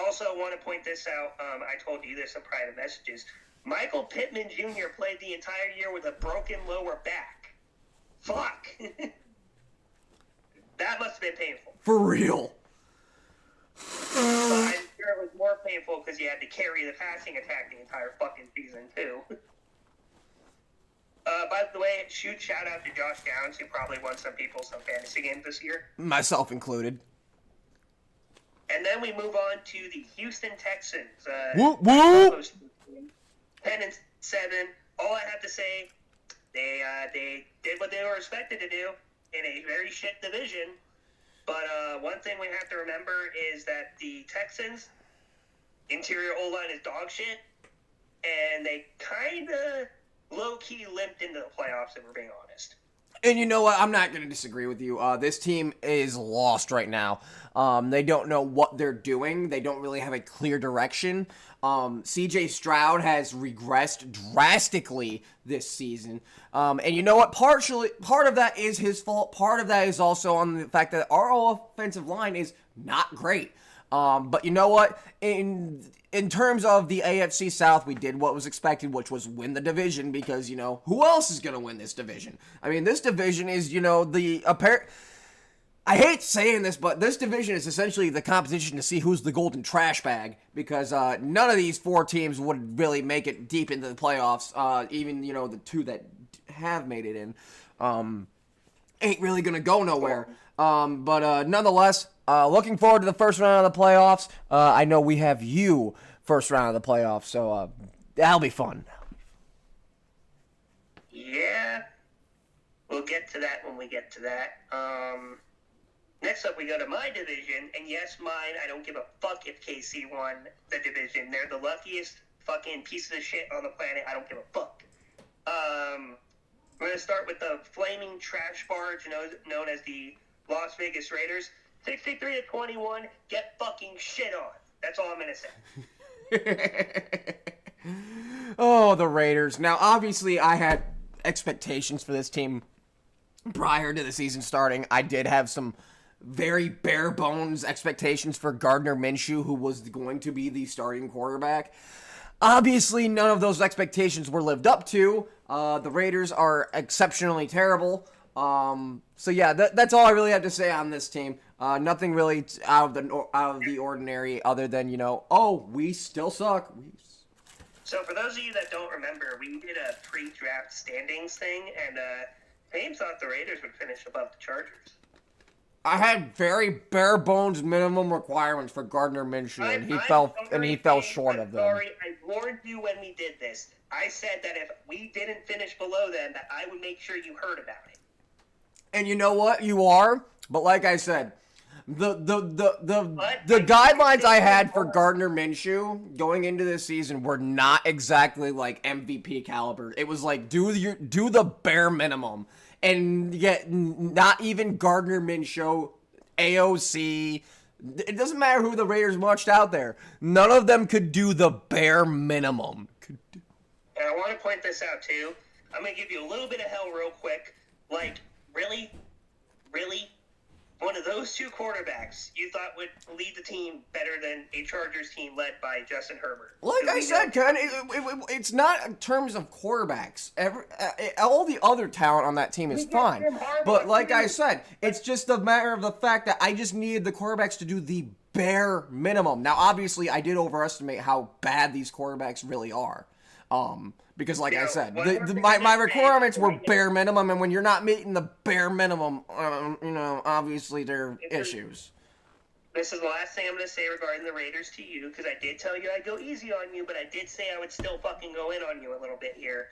Also, I want to point this out. I told you this in private messages. Michael Pittman Jr. played the entire year with a broken lower back. Fuck. That must have been painful. For real. I'm sure it was more painful because you had to carry the passing attack the entire fucking season, too. By the way, shout out to Josh Downs, who probably won some fantasy games this year. Myself included. And then we move on to the Houston Texans. Whoop, whoop. 10-7. All I have to say, they did what they were expected to do in a very shit division. But one thing we have to remember is that the Texans' interior O-line is dog shit, and they kind of low-key limped into the playoffs, if we're being honest. And you know what? I'm not going to disagree with you. This team is lost right now. They don't know what they're doing. They don't really have a clear direction. CJ Stroud has regressed drastically this season. And you know what? Part of that is his fault. Part of that is also on the fact that our offensive line is not great. But you know what? In terms of the AFC South, we did what was expected, which was win the division because, who else is going to win this division? I mean, this division is, I hate saying this, but this division is essentially the competition to see who's the golden trash bag because none of these four teams would really make it deep into the playoffs. Even, the two that have made it in ain't really going to go nowhere. But nonetheless, looking forward to the first round of the playoffs. I know we have you first round of the playoffs, so that'll be fun. Yeah, we'll get to that when we get to that. Next up, we go to my division, and yes, mine, I don't give a fuck if KC won the division. They're the luckiest fucking pieces of shit on the planet. I don't give a fuck. We're going to start with the flaming trash barge known as the Las Vegas Raiders. 63-21, get fucking shit on. That's all I'm going to say. Oh, the Raiders. Now, obviously, I had expectations for this team prior to the season starting. I did have some very bare bones expectations for Gardner Minshew, who was going to be the starting quarterback. Obviously, none of those expectations were lived up to. The Raiders are exceptionally terrible. So yeah, that's all I really have to say on this team. Nothing really out of the ordinary, other than we still suck. So for those of you that don't remember, we did a pre-draft standings thing, and Tame thought the Raiders would finish above the Chargers. I had very bare bones minimum requirements for Gardner Minshew, and he fell short of them. Sorry, I warned you when we did this. I said that if we didn't finish below them, that I would make sure you heard about it. And you know what? You are. But like I said, the guidelines I had for Gardner Minshew going into this season were not exactly like MVP caliber. It was like do the bare minimum. And yet not even Gardner Minshew, AOC, it doesn't matter who the Raiders marched out there. None of them could do the bare minimum. And I want to point this out too. I'm going to give you a little bit of hell real quick. Like, really? One of those two quarterbacks you thought would lead the team better than a Chargers team led by Justin Herbert. Like I said, Ken, it's not in terms of quarterbacks. All the other talent on that team is fine. But like I said, it's just a matter of the fact that I just needed the quarterbacks to do the bare minimum. Now, obviously, I did overestimate how bad these quarterbacks really are. Because like I said, my requirements were bare minimum, and when you're not meeting the bare minimum, obviously there are issues. This is the last thing I'm going to say regarding the Raiders to you, because I did tell you I'd go easy on you, but I did say I would still fucking go in on you a little bit here.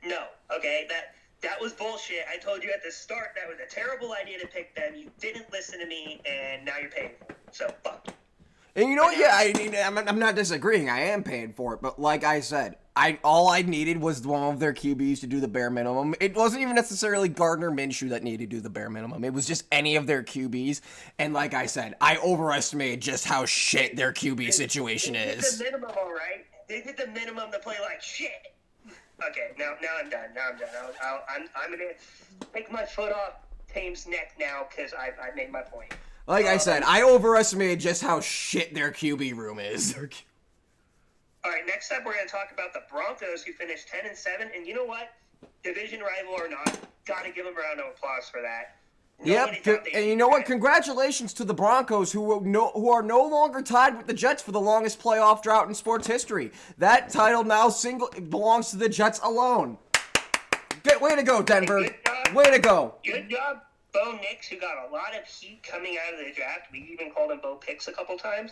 No, okay, that was bullshit. I told you at the start that was a terrible idea to pick them. You didn't listen to me, and now you're paying for it. So, fuck. And you know what? Yeah, I'm not disagreeing. I am paying for it. But like I said, all I needed was one of their QBs to do the bare minimum. It wasn't even necessarily Gardner Minshew that needed to do the bare minimum. It was just any of their QBs. And like I said, I overestimated just how shit their QB situation is. They did the minimum, all right? They did the minimum to play like shit. Okay, now I'm done. I'm going to take my foot off Tame's neck now because I've made my point. Like I said, I overestimated just how shit their QB room is. All right, next up we're going to talk about the Broncos, who finished 10-7, and you know what? Division rival or not, got to give them a round of applause for that. Yep, and you know what? Congratulations to the Broncos, who are no longer tied with the Jets for the longest playoff drought in sports history. That title now belongs to the Jets alone. Way to go, Denver. Way to go. Good job, Bo Nix, who got a lot of heat coming out of the draft. We even called him Bo Picks a couple times.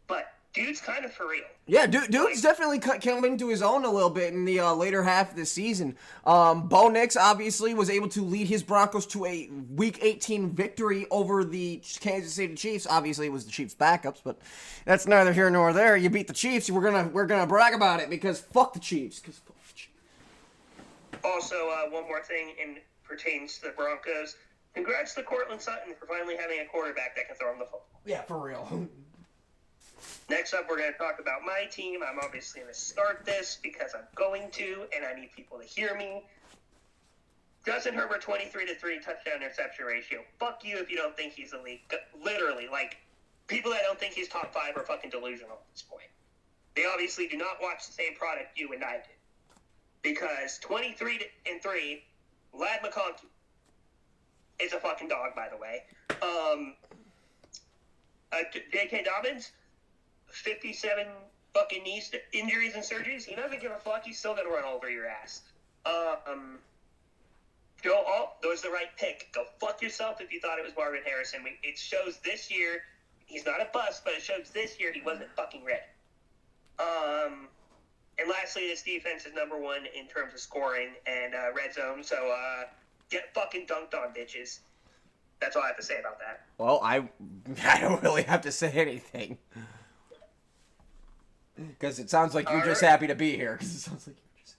But dude's kind of for real. Yeah, dude's definitely coming to his own a little bit in the later half of the season. Bo Nix obviously was able to lead his Broncos to a Week 18 victory over the Kansas City Chiefs. Obviously, it was the Chiefs' backups, but that's neither here nor there. You beat the Chiefs, we're gonna brag about it because fuck the Chiefs. Also, one more thing pertains to the Broncos. Congrats to Cortland Sutton for finally having a quarterback that can throw him the football. Yeah, for real. Next up, we're going to talk about my team. I'm obviously going to start this because I'm going to, and I need people to hear me. Justin Herbert, 23-3 touchdown interception ratio. Fuck you if you don't think he's elite. Literally, like, people that don't think he's top 5 are fucking delusional at this point. They obviously do not watch the same product you and I did. Because 23-3, Lad McConkey is a fucking dog, by the way. J.K. Dobbins, 57 fucking knee injuries and surgeries. He doesn't give a fuck. He's still gonna run over your ass. Joe Alt, that was the right pick. Go fuck yourself if you thought it was Marvin Harrison. It shows this year he's not a bust, but it shows this year he wasn't fucking ready. And lastly, this defense is number 1 in terms of scoring and red zone. So get fucking dunked on, bitches. That's all I have to say about that. Well, I don't really have to say anything. Because it sounds like you're just happy to be here. Because it sounds like you're just...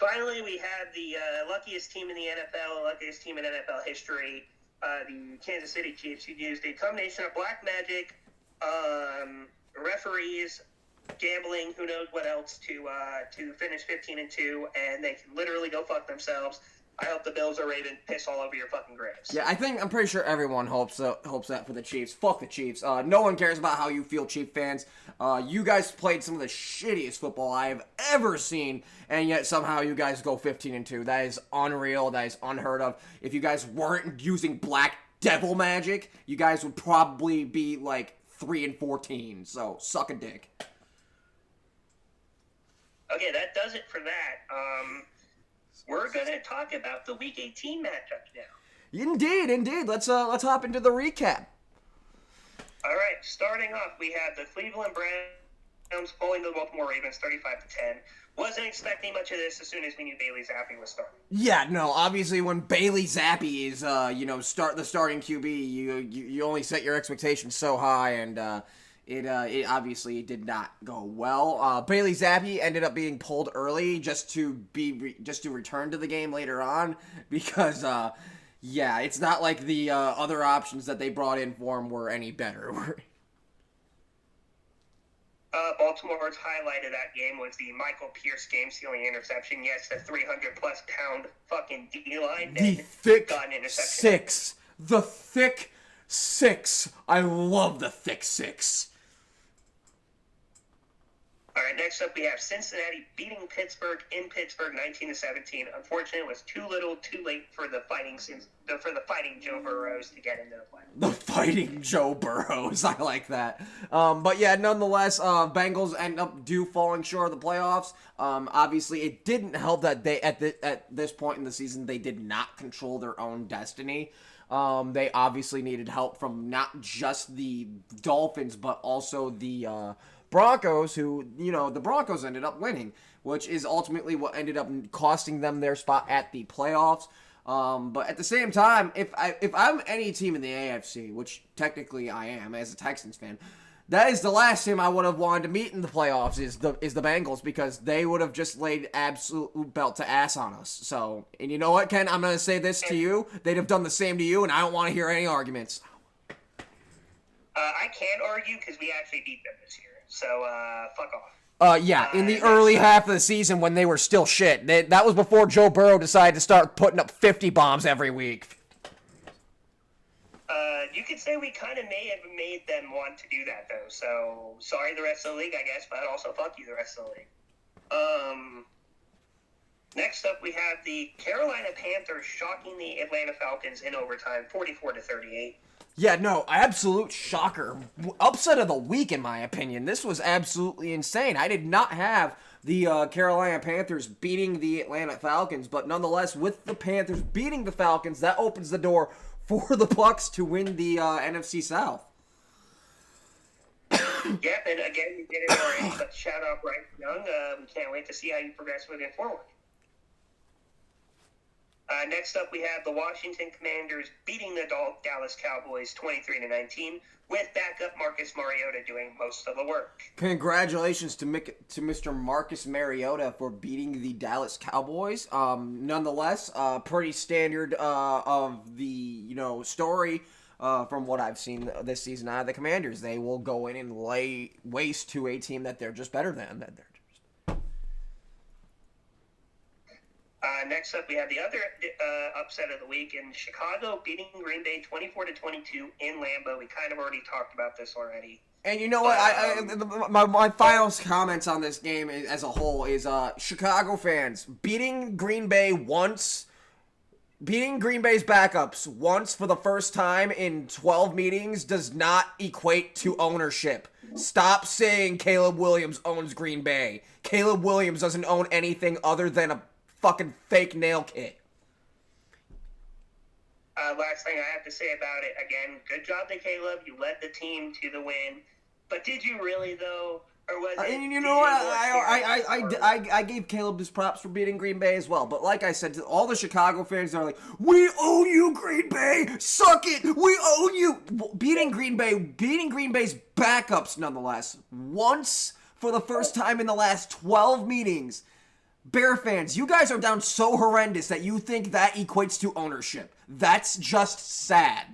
finally, we have the luckiest team in the NFL, luckiest team in NFL history, the Kansas City Chiefs, who used a combination of black magic, referees, gambling, who knows what else, to finish 15-2, and they can literally go fuck themselves. I hope the Bills or Ravens piss all over your fucking graves. Yeah, I'm pretty sure everyone hopes that for the Chiefs. Fuck the Chiefs. No one cares about how you feel, Chief fans. You guys played some of the shittiest football I have ever seen, and yet somehow you guys go 15-2. That is unreal. That is unheard of. If you guys weren't using black devil magic, you guys would probably be like 3-14. So suck a dick. Okay, that does it for that. We're gonna talk about the Week 18 matchups now. Indeed. Let's hop into the recap. All right, starting off, we have the Cleveland Browns pulling the Baltimore Ravens 35-10. Wasn't expecting much of this as soon as we knew Bailey Zappi was starting. Yeah, no. Obviously, when Bailey Zappi is the starting QB, you only set your expectations so high, and it obviously did not go well. Bailey Zappi ended up being pulled early just to return to the game later on because it's not like the other options that they brought in for him were any better. Baltimore's highlight of that game was the Michael Pierce game-sealing interception. Yes, the 300-plus pound fucking D-line. The thick got an interception. six. The thick six. I love the thick six. All right, next up we have Cincinnati beating Pittsburgh in Pittsburgh 19-17. Unfortunately, it was too little, too late for the fighting Joe Burrows to get into the play. The fighting Joe Burrows, I like that. But yeah, nonetheless, Bengals end up falling short of the playoffs. Obviously, it didn't help that they at this point in the season they did not control their own destiny. They obviously needed help from not just the Dolphins, but also the Broncos, who, the Broncos ended up winning, which is ultimately what ended up costing them their spot at the playoffs. But at the same time, if I'm any team in the AFC, which technically I am as a Texans fan, that is the last team I would have wanted to meet in the playoffs is the Bengals, because they would have just laid absolute belt to ass on us. So, and you know what, Ken? I'm going to say this to you. They'd have done the same to you, and I don't want to hear any arguments. I can't argue because we actually beat them this year. So, fuck off. In the early half of the season when they were still shit. That was before Joe Burrow decided to start putting up 50 bombs every week. You could say we kind of may have made them want to do that, though. So, sorry the rest of the league, I guess, but also fuck you the rest of the league. Next up, we have the Carolina Panthers shocking the Atlanta Falcons in overtime, 44-38. Yeah, no, absolute shocker. Upset of the week, in my opinion. This was absolutely insane. I did not have the Carolina Panthers beating the Atlanta Falcons, but nonetheless, with the Panthers beating the Falcons, that opens the door for the Bucs to win the NFC South. Yep, and again, you did it already, but shout out Bryce Young. We can't wait to see how you progress moving forward. Next up, we have the Washington Commanders beating the Dallas Cowboys 23-19 with backup Marcus Mariota doing most of the work. Congratulations to Mr. Marcus Mariota for beating the Dallas Cowboys. Nonetheless, pretty standard of the story from what I've seen this season out of the Commanders. They will go in and lay waste to a team that they're just better than. Next up, we have the other upset of the week in Chicago beating Green Bay 24-22 in Lambeau. We kind of already talked about this already. And you know what? My final comments on this game as a whole is Chicago fans beating Green Bay once, beating Green Bay's backups once for the first time in 12 meetings does not equate to ownership. Stop saying Caleb Williams owns Green Bay. Caleb Williams doesn't own anything other than a fucking fake nail kit. Last thing I have to say about it, again, good job to Caleb. You led the team to the win. But did you really, though? Or was it... And you know what? I gave Caleb his props for beating Green Bay as well. But like I said, to all the Chicago fans are like, we own you, Green Bay! Suck it! We own you! Beating Green Bay's backups, nonetheless. Once, for the first time in the last 12 meetings, Bear fans, you guys are down so horrendous that you think that equates to ownership. That's just sad.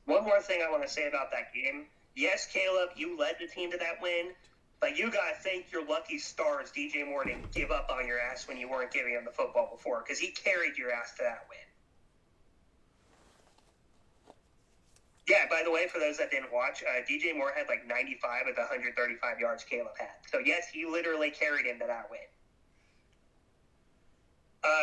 One more thing I want to say about that game. Yes, Caleb, you led the team to that win, but you got to thank your lucky stars DJ Moore didn't give up on your ass when you weren't giving him the football before, because he carried your ass to that win. Yeah, by the way, for those that didn't watch, DJ Moore had like 95 of the 135 yards Caleb had. So, yes, he literally carried him to that win.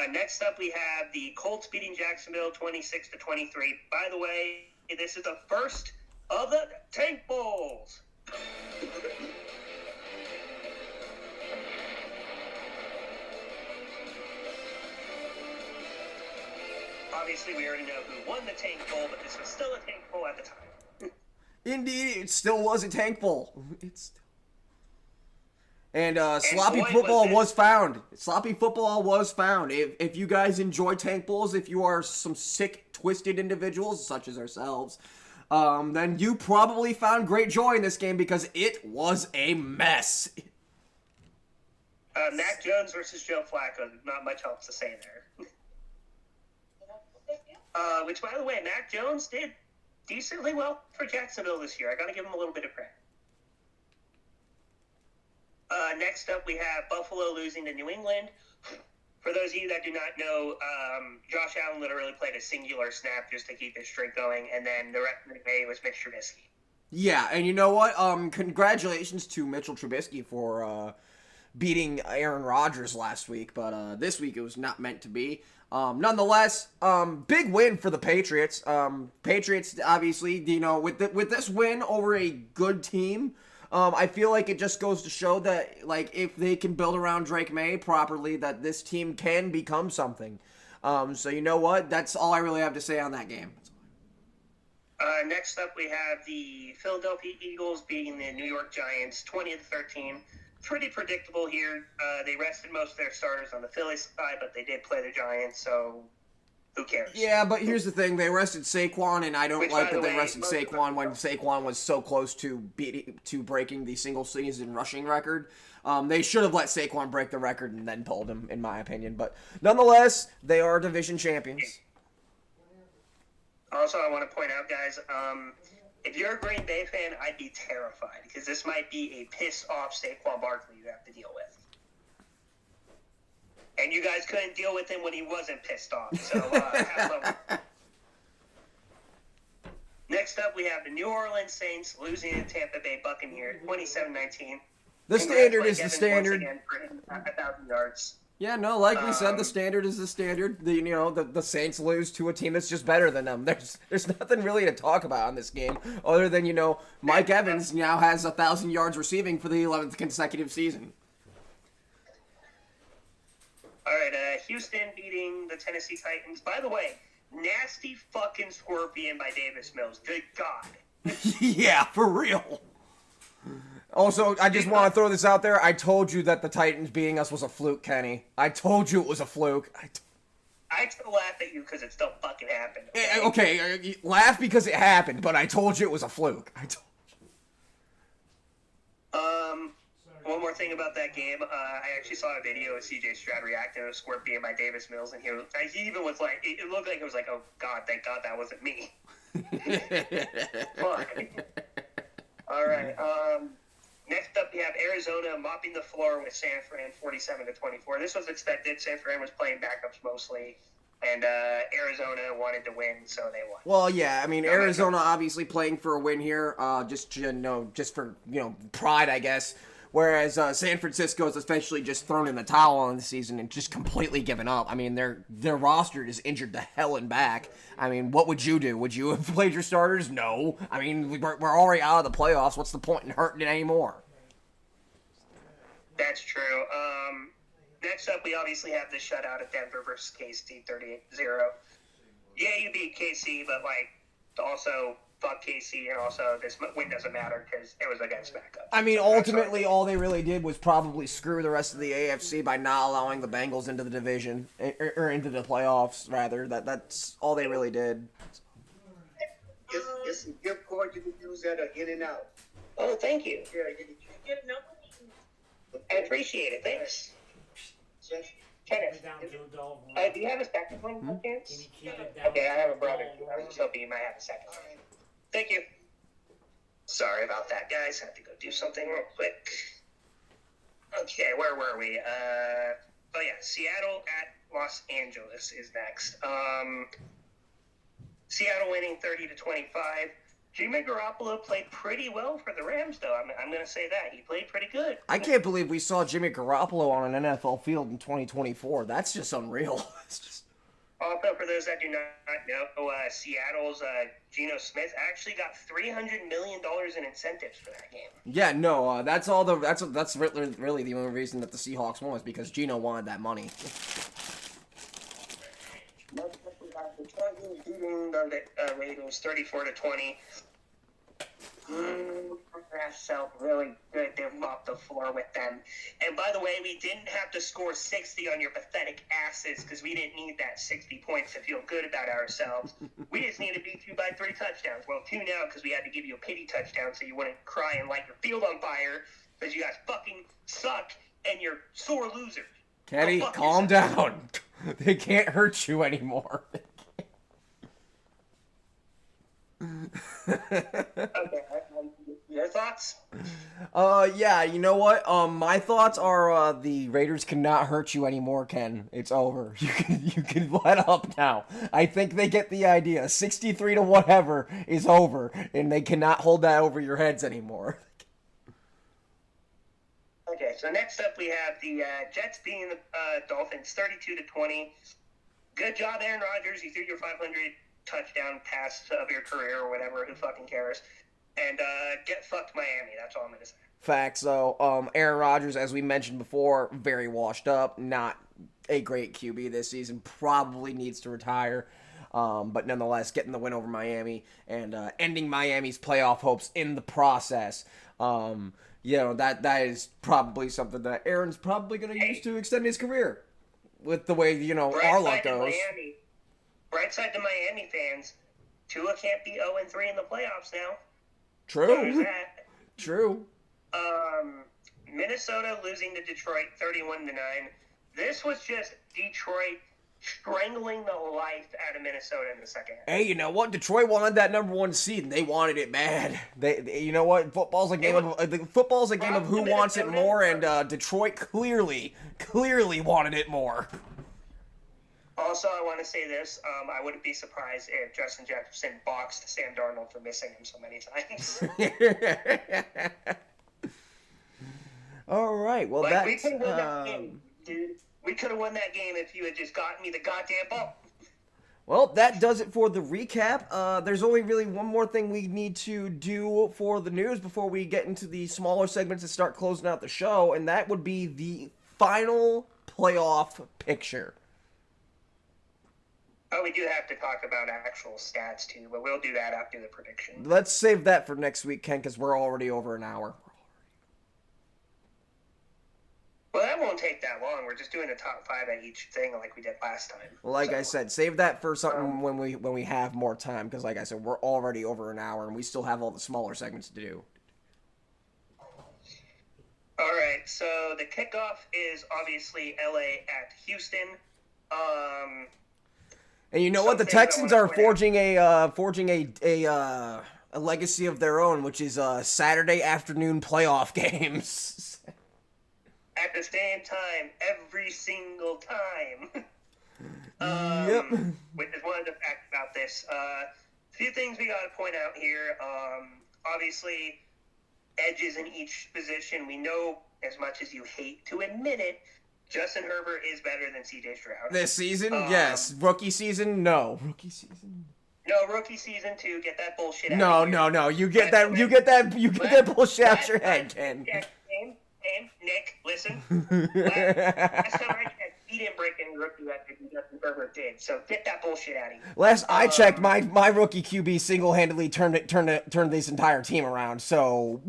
Next up, we have the Colts beating Jacksonville 26-23. By the way, this is the first of the Tank Bowls. Obviously, we already know who won the Tank Bowl, but this was still a Tank Bowl at the time. Indeed, it still was a Tank Bowl. And sloppy football was found. Sloppy football was found. If you guys enjoy Tank Bowls, if you are some sick, twisted individuals, such as ourselves, then you probably found great joy in this game because it was a mess. Mac Jones versus Joe Flacco. Not much else to say there. Which, by the way, Mac Jones did decently well for Jacksonville this year. I got to give him a little bit of credit. Next up, we have Buffalo losing to New England. For those of you that do not know, Josh Allen literally played a singular snap just to keep his streak going, and then the rest of the day was Mitch Trubisky. Yeah, and you know what? Congratulations to Mitchell Trubisky for beating Aaron Rodgers last week, but this week it was not meant to be. Nonetheless, big win for the Patriots. Patriots, obviously, with this win over a good team, I feel like it just goes to show that, like, if they can build around Drake May properly, that this team can become something. So you know what? That's all I really have to say on that game. Next up, we have the Philadelphia Eagles beating the New York Giants 20-13. Pretty predictable here. They rested most of their starters on the Phillies side, but they did play the Giants, so who cares? Yeah, but here's the thing. They rested Saquon, and I don't like that they rested Saquon when Saquon was so close to breaking the single-season rushing record. They should have let Saquon break the record and then pulled him, in my opinion. But nonetheless, they are division champions. Also, I want to point out, guys, if you're a Green Bay fan, I'd be terrified because this might be a piss-off Saquon Barkley you have to deal with. And you guys couldn't deal with him when he wasn't pissed off. So, have fun. Next up, we have the New Orleans Saints losing to Tampa Bay Buccaneers 27-19. The standard is the standard. Once again for hitting 1,000 yards. Yeah, no, like we said, the standard is the standard. The Saints lose to a team that's just better than them. There's nothing really to talk about in this game other than, Mike Evans now has 1,000 yards receiving for the 11th consecutive season. All right, Houston beating the Tennessee Titans. By the way, nasty fucking scorpion by Davis Mills. Good God. Yeah, for real. Also, I just want to throw this out there. I told you that the Titans beating us was a fluke, Kenny. I told you it was a fluke. I still laugh at you because it still fucking happened. Okay, laugh because it happened, but I told you it was a fluke. One more thing about that game. I actually saw a video of CJ Stroud reacting to a scorpion by Davis Mills, and he even was like, it looked like it was like, oh God, thank God that wasn't me. Fuck. All right. Next up, we have Arizona mopping the floor with San Fran 47-24. This was expected. San Fran was playing backups mostly, and Arizona wanted to win, so they won. Well, yeah, I mean, Arizona obviously playing for a win here, just for pride, I guess. Whereas San Francisco is essentially just thrown in the towel on the season and just completely given up. I mean, their roster is injured to hell and back. I mean, what would you do? Would you have played your starters? No. I mean, we're already out of the playoffs. What's the point in hurting it anymore? That's true. Next up, we obviously have the shutout of Denver versus KC 38-0. Yeah, you beat KC, but, also fuck KC, and also this win doesn't matter because it was against backup. I mean, ultimately, all they really did was probably screw the rest of the AFC by not allowing the Bengals into the division, or into the playoffs, rather. That's all they really did. It's a gift card you can use at an In-N-Out. Oh, thank you. Yeah, you can I appreciate it. Thanks. Just Kenneth, Down to the dog. do you have a second one, by Can chance? you keep it down Okay, I have a to brother. the dog? I was just hoping you might have a second. all right. Thank you. Sorry about that, guys. Had to go do something real quick. Okay, where were we? Oh yeah, Seattle at Los Angeles is next. Seattle winning 30-25. Jimmy Garoppolo played pretty well for the Rams, though. I'm going to say that. He played pretty good. I can't believe we saw Jimmy Garoppolo on an NFL field in 2024. That's just unreal. It's just... Also, for those that do not know, Seattle's Geno Smith actually got $300 million in incentives for that game. Yeah, no, that's all the that's really the only reason that the Seahawks won was because Geno wanted that money. Next up, we have the Chargers beating the Raiders 34-20. That felt really good. They mopped the floor with them. And by the way, we didn't have to score 60 on your pathetic asses because we didn't need that 60 points to feel good about ourselves. We just need to beat you by 3 touchdowns. Well, 2 now because we had to give you a pity touchdown so you wouldn't cry and light your field on fire because you guys fucking suck and you're sore losers. Kenny, Go fuck calm yourself. down. They can't hurt you anymore. Okay, your thoughts? Yeah, you know what? My thoughts are, the Raiders cannot hurt you anymore, Ken. It's over. You can let up now. I think they get the idea. 63 to whatever is over, and they cannot hold that over your heads anymore. Okay, so next up we have the Jets beating the Dolphins 32-20. Good job, Aaron Rodgers. You threw your 500 touchdown pass of your career or whatever. Who fucking cares? And get fucked Miami. That's all I'm going to say. Facts, though. Aaron Rodgers, as we mentioned before, very washed up. Not a great QB this season. Probably needs to retire. But nonetheless, getting the win over Miami and ending Miami's playoff hopes in the process. That is probably something that Aaron's probably going to use to extend his career. With the way, our luck goes. Bright side to Miami fans, Tua can't be 0-3 in the playoffs now. True. There's that. True. Minnesota losing to Detroit 31-9. This was just Detroit strangling the life out of Minnesota in the second half. Hey, you know what? Detroit wanted that number 1 seed, and they wanted it bad. They you know what? Football's a game of who wants it more, and Detroit clearly wanted it more. Also, I want to say this. I wouldn't be surprised if Justin Jefferson boxed Sam Darnold for missing him so many times. All right. Well, Like, we could have won that game, dude. We could have won that game if you had just gotten me the goddamn ball. Well, that does it for the recap. There's only really one more thing we need to do for the news before we get into the smaller segments and start closing out the show, and that would be the final playoff picture. Oh, we do have to talk about actual stats, too, but we'll do that after the prediction. Let's save that for next week, Ken, because we're already over an hour. Well, that won't take that long. We're just doing a top 5 at each thing like we did last time. Like I said, save that for something when we have more time, because like I said, we're already over an hour, and we still have all the smaller segments to do. All right, so the kickoff is obviously LA at Houston. And you know what? The Texans are forging a legacy of their own, which is Saturday afternoon playoff games. At the same time, every single time. Yep. Which is one of the facts about this. A few things we got to point out here. Obviously, edges in each position. We know, as much as you hate to admit it, Justin Herbert is better than C.J. Stroud. This season, yes. Rookie season, no. Rookie season. No, rookie season 2. Get that bullshit out of here. No. You get that bullshit out your head, Ken. Nick, listen. Last time I checked, he didn't break any rookie record and Justin Herbert did. So get that bullshit out of here. Last I checked, my rookie QB single-handedly turned this entire team around. So.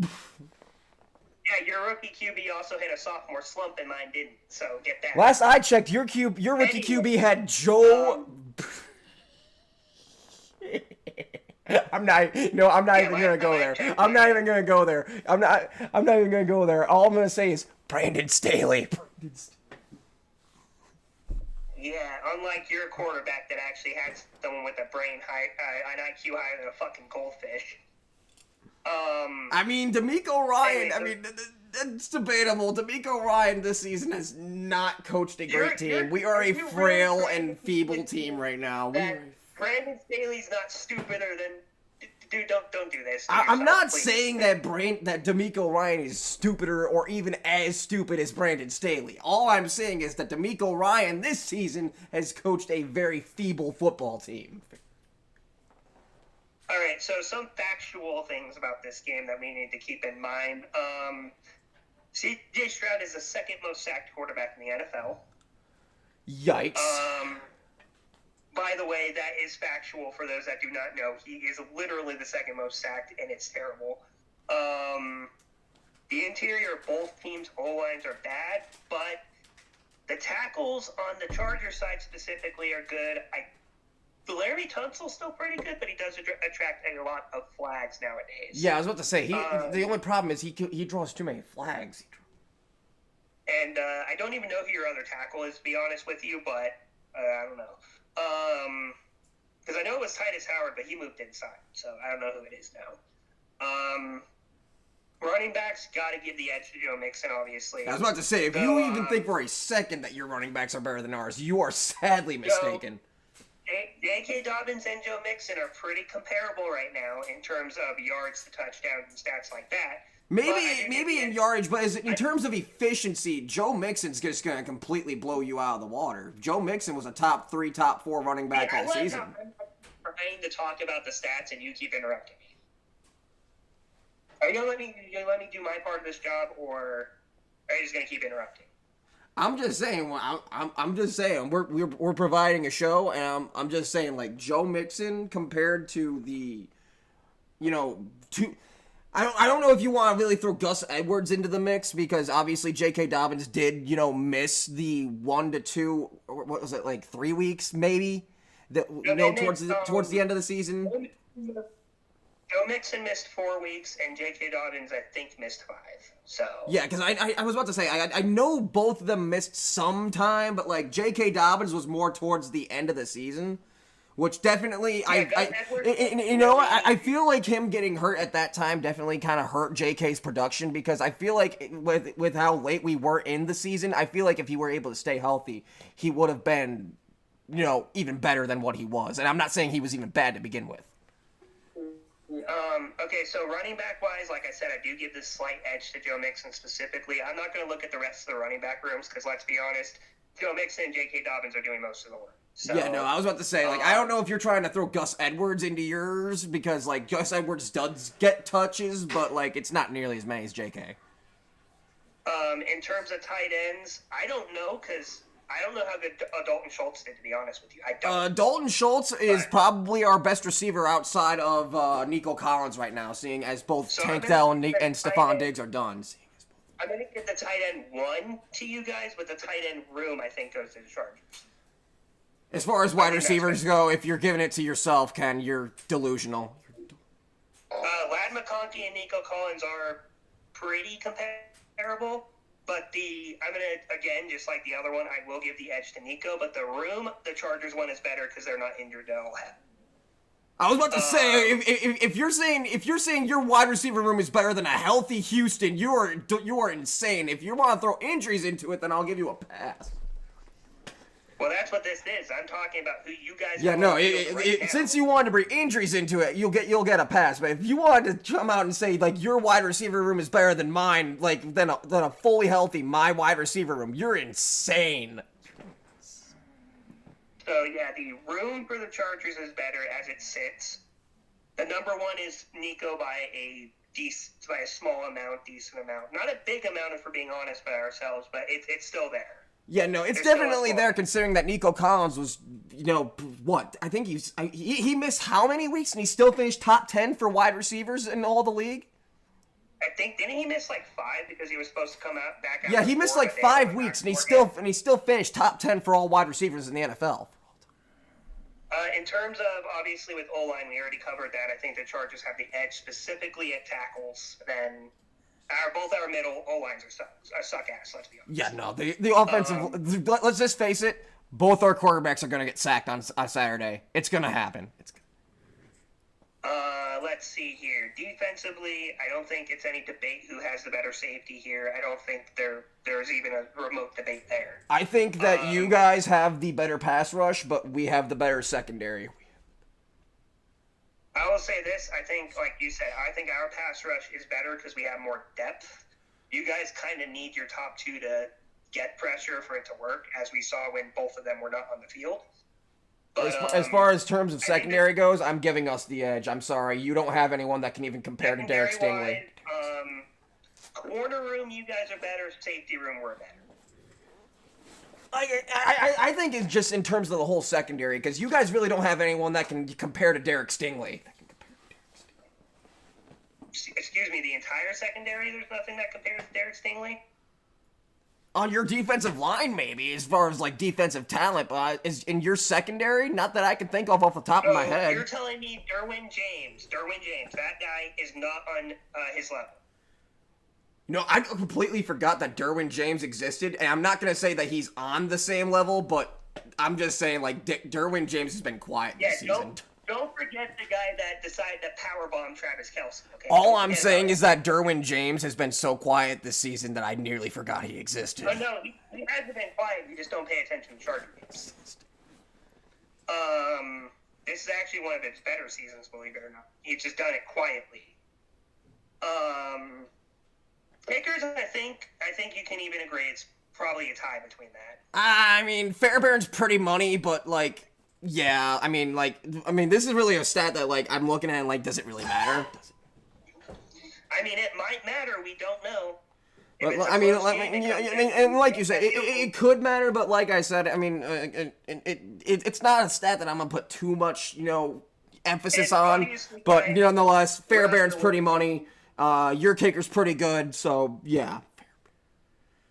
Yeah, your rookie QB also hit a sophomore slump, and mine didn't. So get that. Last I checked, your rookie QB had Joe. I'm not even gonna go there. I'm not even gonna go there. All I'm gonna say is Brandon Staley. Yeah, unlike your quarterback that actually had someone with a brain an IQ higher than a fucking goldfish. I mean, D'Amico Ryan, Anyway, it's debatable. D'Amico Ryan this season has not coached a great team. We are a you're frail really and feeble team right now. that Brandon Staley's not stupider than... Dude, don't do this. I'm not please. saying that D'Amico Ryan is stupider or even as stupid as Brandon Staley. All I'm saying is that D'Amico Ryan this season has coached a very feeble football team. All right, so some factual things about this game that we need to keep in mind. C.J. Stroud is the second most sacked quarterback in the NFL. Yikes. By the way, that is factual for those that do not know. He is literally the second most sacked, and it's terrible. The interior of both teams' O-lines are bad, but the tackles on the Chargers side specifically are good. Larry Tunsil's still pretty good, but he does attract a lot of flags nowadays. Yeah, I was about to say, the only problem is he draws too many flags. And I don't even know who your other tackle is, to be honest with you, but I don't know. Because I know it was Titus Howard, but he moved inside, so I don't know who it is now. Running backs got to give the edge to Joe Mixon, obviously. I was about to say, if you even think for a second that your running backs are better than ours, you are sadly mistaken. J.K. Dobbins and Joe Mixon are pretty comparable right now in terms of yards to touchdowns and stats like that. Maybe in yardage, but in terms of efficiency, Joe Mixon's just going to completely blow you out of the water. Joe Mixon was a top 3, top 4 running back all season. I'm trying to talk about the stats, and you keep interrupting me. Are you going to let me do my part of this job, or are you just going to keep interrupting? I'm just saying. I'm just saying. We're providing a show, and I'm just saying, like, Joe Mixon compared to the, I don't know if you want to really throw Gus Edwards into the mix, because obviously J.K. Dobbins did, miss the 1 to 2, or what was it, like 3 weeks maybe, towards the end of the season. Joe Mixon missed 4 weeks, and J.K. Dobbins, I think, missed 5. So yeah, because I was about to say, I know both of them missed some time, but like J.K. Dobbins was more towards the end of the season, which definitely I feel like him getting hurt at that time definitely kind of hurt J.K.'s production, because I feel like with how late we were in the season, I feel like if he were able to stay healthy, he would have been, even better than what he was. And I'm not saying he was even bad to begin with. Okay, so running back wise, like I said, I do give this slight edge to Joe Mixon specifically. I'm not going to look at the rest of the running back rooms, because let's be honest, Joe Mixon and J.K. Dobbins are doing most of the work. So, yeah, no, I was about to say, like, I don't know if you're trying to throw Gus Edwards into yours, because, like, Gus Edwards does get touches, but, like, it's not nearly as many as J.K. In terms of tight ends, I don't know, because I don't know how good Dalton Schultz did, to be honest with you. I don't. Dalton Schultz is probably our best receiver outside of Nico Collins right now, seeing as both Tank Dell and Stephon Diggs are done. I'm going to give the tight end 1 to you guys, but the tight end room, I think, goes to the Chargers. As far as wide receivers go, if you're giving it to yourself, Ken, you're delusional. Ladd McConkey and Nico Collins are pretty comparable. But I'm going to, again, just like the other one, I will give the edge to Nico. But the room, the Chargers one is better because they're not injured at all. I was about to say, if you're saying your wide receiver room is better than a healthy Houston, you are insane. If you want to throw injuries into it, then I'll give you a pass. Well, that's what this is. I'm talking about who you guys. Yeah, no. Since you wanted to bring injuries into it, you'll get a pass. But if you wanted to come out and say like your wide receiver room is better than mine, like than a fully healthy my wide receiver room, you're insane. So yeah, the room for the Chargers is better as it sits. The number 1 is Nico by a small amount, decent amount, not a big amount if we're being honest by ourselves, but it's still there. Yeah, no, it's definitely there considering that Nico Collins was, what? I think he missed how many weeks and he still finished top 10 for wide receivers in all the league? I think, didn't he miss like 5 because he was supposed to come back out? Yeah, he missed like 5 weeks and he still finished top 10 for all wide receivers in the NFL. In terms of, obviously, with O-line, we already covered that. I think the Chargers have the edge specifically at tackles. Then both our middle O-lines are suck ass, let's be honest. Yeah, no, the offensive, let's just face it, Both our quarterbacks are going to get sacked on Saturday. It's going to happen. Let's see here. Defensively, I don't think it's any debate who has the better safety here. I don't think there's even a remote debate there. I think that you guys have the better pass rush, but we have the better secondary. I will say this. I think, like you said, I think our pass rush is better because we have more depth. You guys kind of need your top two to get pressure for it to work, as we saw when both of them were not on the field. But, as far as terms of secondary goes, I'm giving us the edge. I'm sorry. You don't have anyone that can even compare to Derek Stingley. Corner room, you guys are better. Safety room, we're better. I think it's just in terms of the whole secondary, because you guys really don't have anyone that can compare to Derek Stingley. Excuse me, the entire secondary, there's nothing that compares to Derek Stingley? On your defensive line, maybe, as far as, like, defensive talent, but is in your secondary, not that I can think of off the top of my head. You're telling me Derwin James, that guy is not on his level. No, I completely forgot that Derwin James existed, and I'm not going to say that he's on the same level, but I'm just saying, like, Derwin James has been quiet this season. Don't forget the guy that decided to powerbomb Travis Kelce. Okay? All I'm saying is that Derwin James has been so quiet this season that I nearly forgot he existed. Oh, no, he hasn't been quiet. You just don't pay attention to Charger games. This is actually one of his better seasons, believe it or not. He's just done it quietly. Kickers, I think you can even agree it's probably a tie between that. I mean, Fairbairn's pretty money, but, like, yeah, I mean, this is really a stat that, like, I'm looking at and, like, does it really matter? I mean, it might matter. We don't know. And like you said, it could matter, but like I said, I mean, it's not a stat that I'm going to put too much, emphasis on, but nonetheless, Fairbairn's pretty money. Your kicker's pretty good, so, yeah.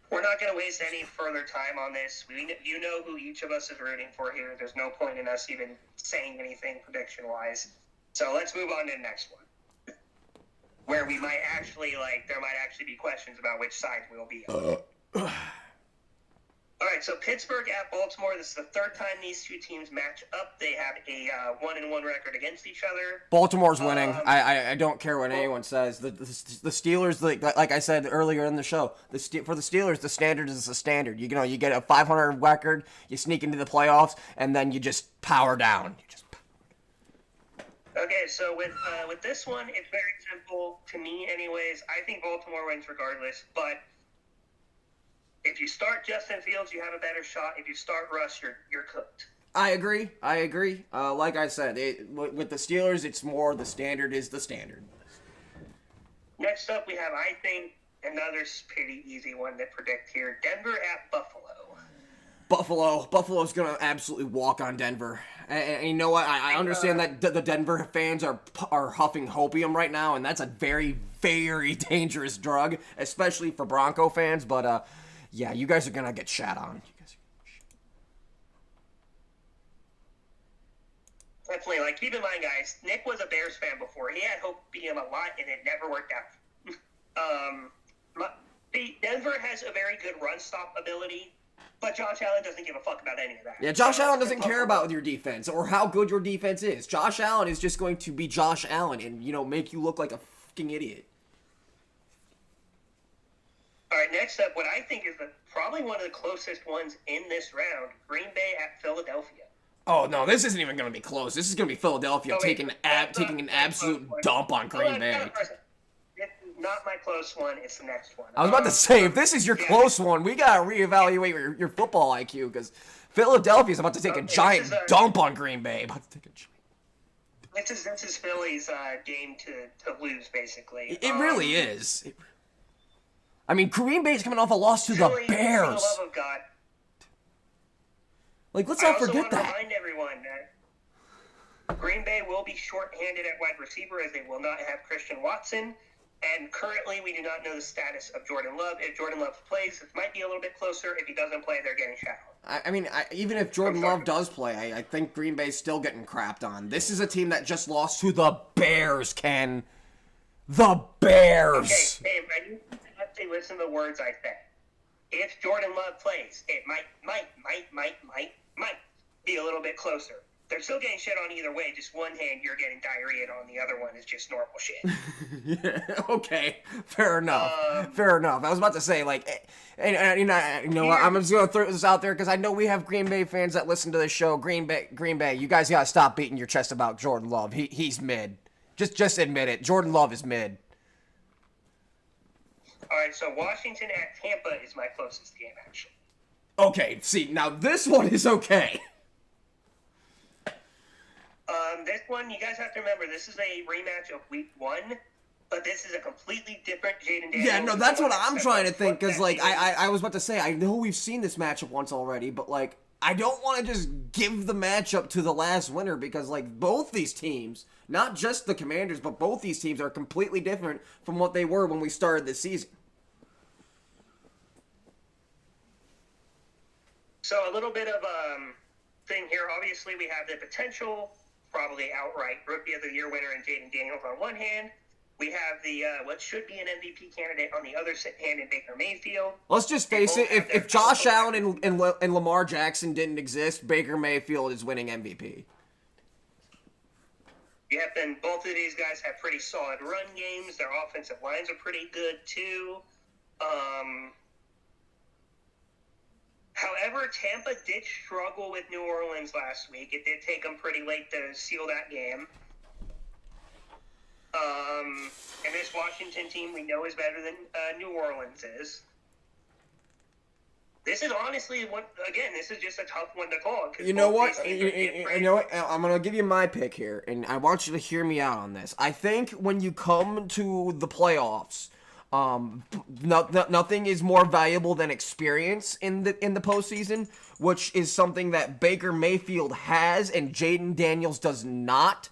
We're not going to waste any further time on this. You know who each of us is rooting for here. There's no point in us even saying anything prediction-wise. So let's move on to the next one, where we might actually, there might actually be questions about which side we'll be on. All right, so Pittsburgh at Baltimore. This is the third time these two teams match up. They have a 1-1 record against each other. Baltimore's winning. I don't care what anyone says. The Steelers, like I said earlier in the show, for the Steelers, the standard is the standard. You get a 500 record, you sneak into the playoffs, and then you just power down. Okay, so with this one, it's very simple to me, anyways. I think Baltimore wins regardless, but if you start Justin Fields, you have a better shot. If you start Russ, you're cooked. I agree. Like I said, with the Steelers, it's more the standard is the standard. Next up, we have, I think, another pretty easy one to predict here. Denver at Buffalo. Buffalo's going to absolutely walk on Denver. And you know what? I understand that the Denver fans are huffing hopium right now, and that's a very, very dangerous drug, especially for Bronco fans, but yeah, you guys are going to get shat on. Definitely. Keep in mind, guys, Nick was a Bears fan before. He had hope being a lot, and it never worked out. Denver has a very good run-stop ability, but Josh Allen doesn't give a fuck about any of that. Yeah, Josh Allen doesn't care about your defense or how good your defense is. Josh Allen is just going to be Josh Allen and, make you look like a fucking idiot. All right, next up, what I think is probably one of the closest ones in this round, Green Bay at Philadelphia. Oh, no, this isn't even going to be close. This is going to be Philadelphia taking an absolute dump on Green Bay. It's not my close one. It's the next one. I was about to say, if this is your close one, we got to reevaluate your football IQ because Philadelphia's about to take a giant dump on Green Bay. This is Philly's game to lose, basically. It really is. I mean, Green Bay's coming off a loss to the Bears. For the love of God. Let's not forget that. I also want to remind everyone that Green Bay will be short-handed at wide receiver as they will not have Christian Watson. And currently, we do not know the status of Jordan Love. If Jordan Love plays, it might be a little bit closer. If he doesn't play, they're getting shadowed. I mean, even if Jordan Love does play, I think Green Bay's still getting crapped on. This is a team that just lost to the Bears, Ken. The Bears! Okay, I need to actually listen to the words I said. If Jordan Love plays, it might bit closer. They're still getting shit on either way. Just one hand, you're getting diarrhea, and on the other one is just normal shit. Yeah, okay, fair enough. Fair enough. I was about to say, like, and you know what? I'm just gonna throw this out there because I know we have Green Bay fans that listen to this show. Green Bay, you guys gotta stop beating your chest about Jordan Love. He's mid. Just admit it. Jordan Love is mid. All right, so Washington at Tampa is my closest game, actually. Okay, see, now this one is okay. This one, you guys have to remember, this is a rematch of Week 1, but this is a completely different Jaden Daniels. Yeah, no, that's what I'm trying to think, because, like, I was about to say, I know we've seen this matchup once already, but, like, I don't want to just give the matchup to the last winner, because, like, both these teams, not just the Commanders, but both these teams are completely different from what they were when we started this season. So a little bit of thing here. Obviously, we have the potential, probably outright Rookie of the Year winner in Jaden Daniels on one hand. We have the what should be an MVP candidate on the other hand in Baker Mayfield. Let's just face it, if Josh Allen and Lamar Jackson didn't exist, Baker Mayfield is winning MVP. Yep, and both of these guys have pretty solid run games. Their offensive lines are pretty good, too. However, Tampa did struggle with New Orleans last week. It did take them pretty late to seal that game. And this Washington team we know is better than New Orleans is. This is honestly this is just a tough one to call. You know what? You know what? I'm going to give you my pick here, and I want you to hear me out on this. I think when you come to the playoffs, nothing is more valuable than experience in the postseason, which is something that Baker Mayfield has and Jaden Daniels does not.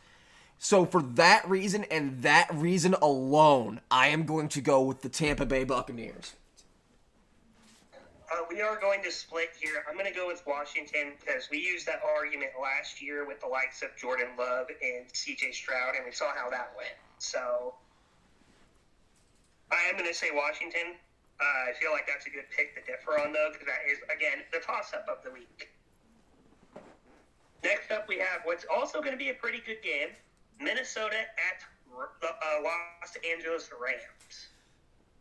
So for that reason and that reason alone, I am going to go with the Tampa Bay Buccaneers. We are going to split here. I'm going to go with Washington because we used that argument last year with the likes of Jordan Love and C.J. Stroud, and we saw how that went. So I am going to say Washington. I feel like that's a good pick to differ on, though, because that is, again, the toss-up of the week. Next up, we have what's also going to be a pretty good game, Minnesota at Los Angeles Rams.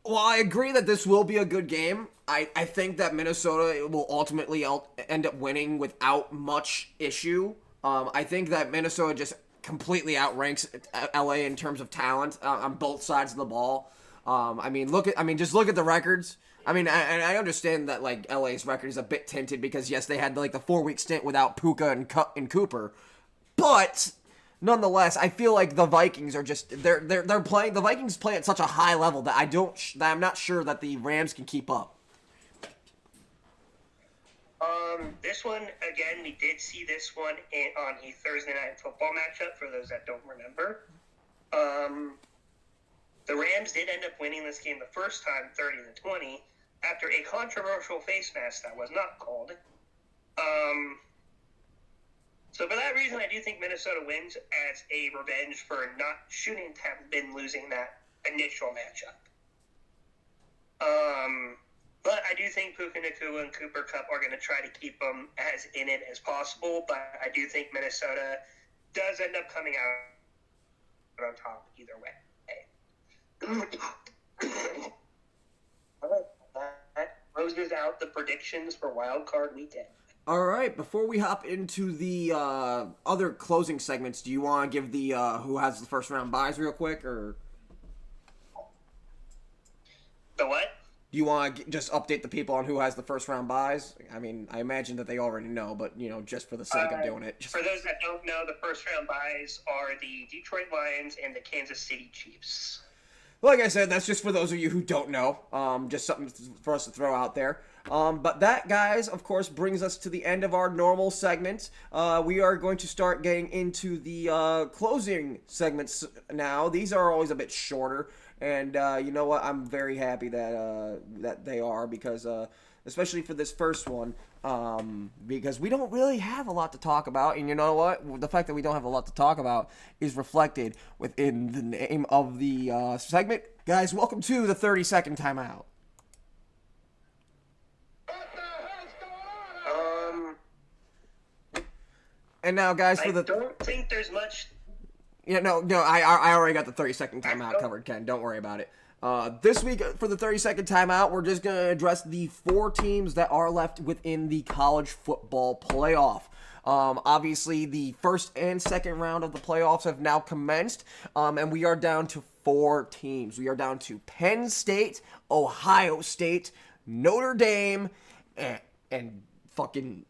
Well, I agree that this will be a good game. I think that Minnesota will ultimately end up winning without much issue. I think that Minnesota just completely outranks LA in terms of talent on both sides of the ball. Just look at the records. I understand that like LA's record is a bit tinted because yes, they had like the 4-week stint without Puka and Cooper, but nonetheless, I feel like the Vikings are just they're playing. The Vikings play at such a high level that I'm not sure that the Rams can keep up. This one again, we did see this one on a Thursday night football matchup. For those that don't remember, the Rams did end up winning this game the first time, 30-20, after a controversial face mask that was not called. So for that reason, I do think Minnesota wins as a revenge for shouldn't have been losing that initial matchup. But I do think Puka Nacua and Cooper Kupp are going to try to keep them as in it as possible. But I do think Minnesota does end up coming out on top either way. That closes out the predictions for Wild Card Weekend. All right, before we hop into the other closing segments, do you want to give the who has the first round buys real quick, or the what? Do you want to just update the people on who has the first round buys? I mean, I imagine that they already know, but just for the sake of doing it. For those that don't know, the first round buys are the Detroit Lions and the Kansas City Chiefs. Like I said, that's just for those of you who don't know. Just something for us to throw out there. But that, guys, of course, brings us to the end of our normal segment. We are going to start getting into the closing segments now. These are always a bit shorter, and you know what? I'm very happy that they are because, especially for this first one, because we don't really have a lot to talk about, and you know what? The fact that we don't have a lot to talk about is reflected within the name of the segment. Guys, welcome to the 30-second timeout. And now, guys, I don't think there's much. Yeah, no, I already got the 30-second timeout covered, Ken. Don't worry about it. This week, for the 30-second timeout, we're just going to address the 4 teams that are left within the college football playoff. Obviously, the first and second round of the playoffs have now commenced, and we are down to 4 teams. We are down to Penn State, Ohio State, Notre Dame, and fucking...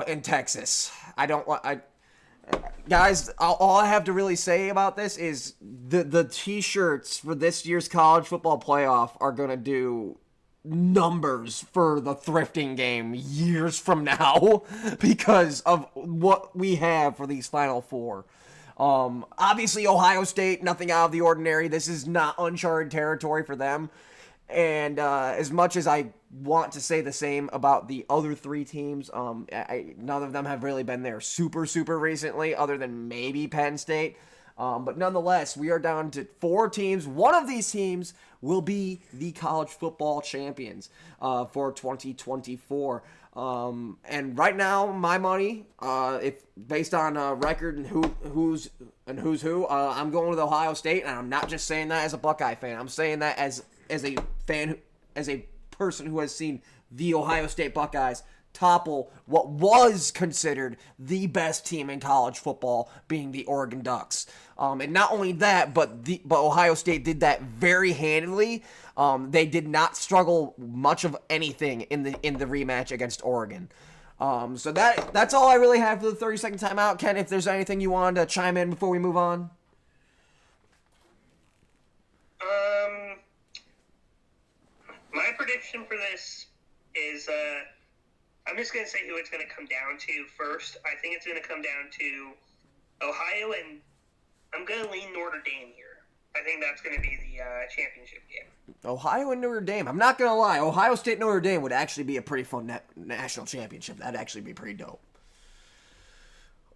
in Texas. Guys, all I have to really say about this is the t-shirts for this year's college football playoff are going to do numbers for the thrifting game years from now because of what we have for these final 4. Obviously, Ohio State, nothing out of the ordinary. This is not uncharted territory for them. And as much as I want to say the same about the other 3 teams, none of them have really been there super recently, other than maybe Penn State. But nonetheless, we are down to 4 teams. One of these teams will be the college football champions for 2024. And right now, my money, if based on record and who's who, I'm going with Ohio State, and I'm not just saying that as a Buckeye fan. I'm saying that as a fan, as a person who has seen the Ohio State Buckeyes topple what was considered the best team in college football, being the Oregon Ducks. And not only that, but Ohio State did that very handily. They did not struggle much of anything in the rematch against Oregon. So that's all I really have for the 30-second timeout. Ken, if there's anything you wanted to chime in before we move on. My prediction for this is, I'm just going to say who it's going to come down to first. I think it's going to come down to Ohio, and I'm going to lean Notre Dame here. I think that's going to be the championship game. Ohio and Notre Dame. I'm not going to lie. Ohio State Notre Dame would actually be a pretty fun national championship. That'd actually be pretty dope.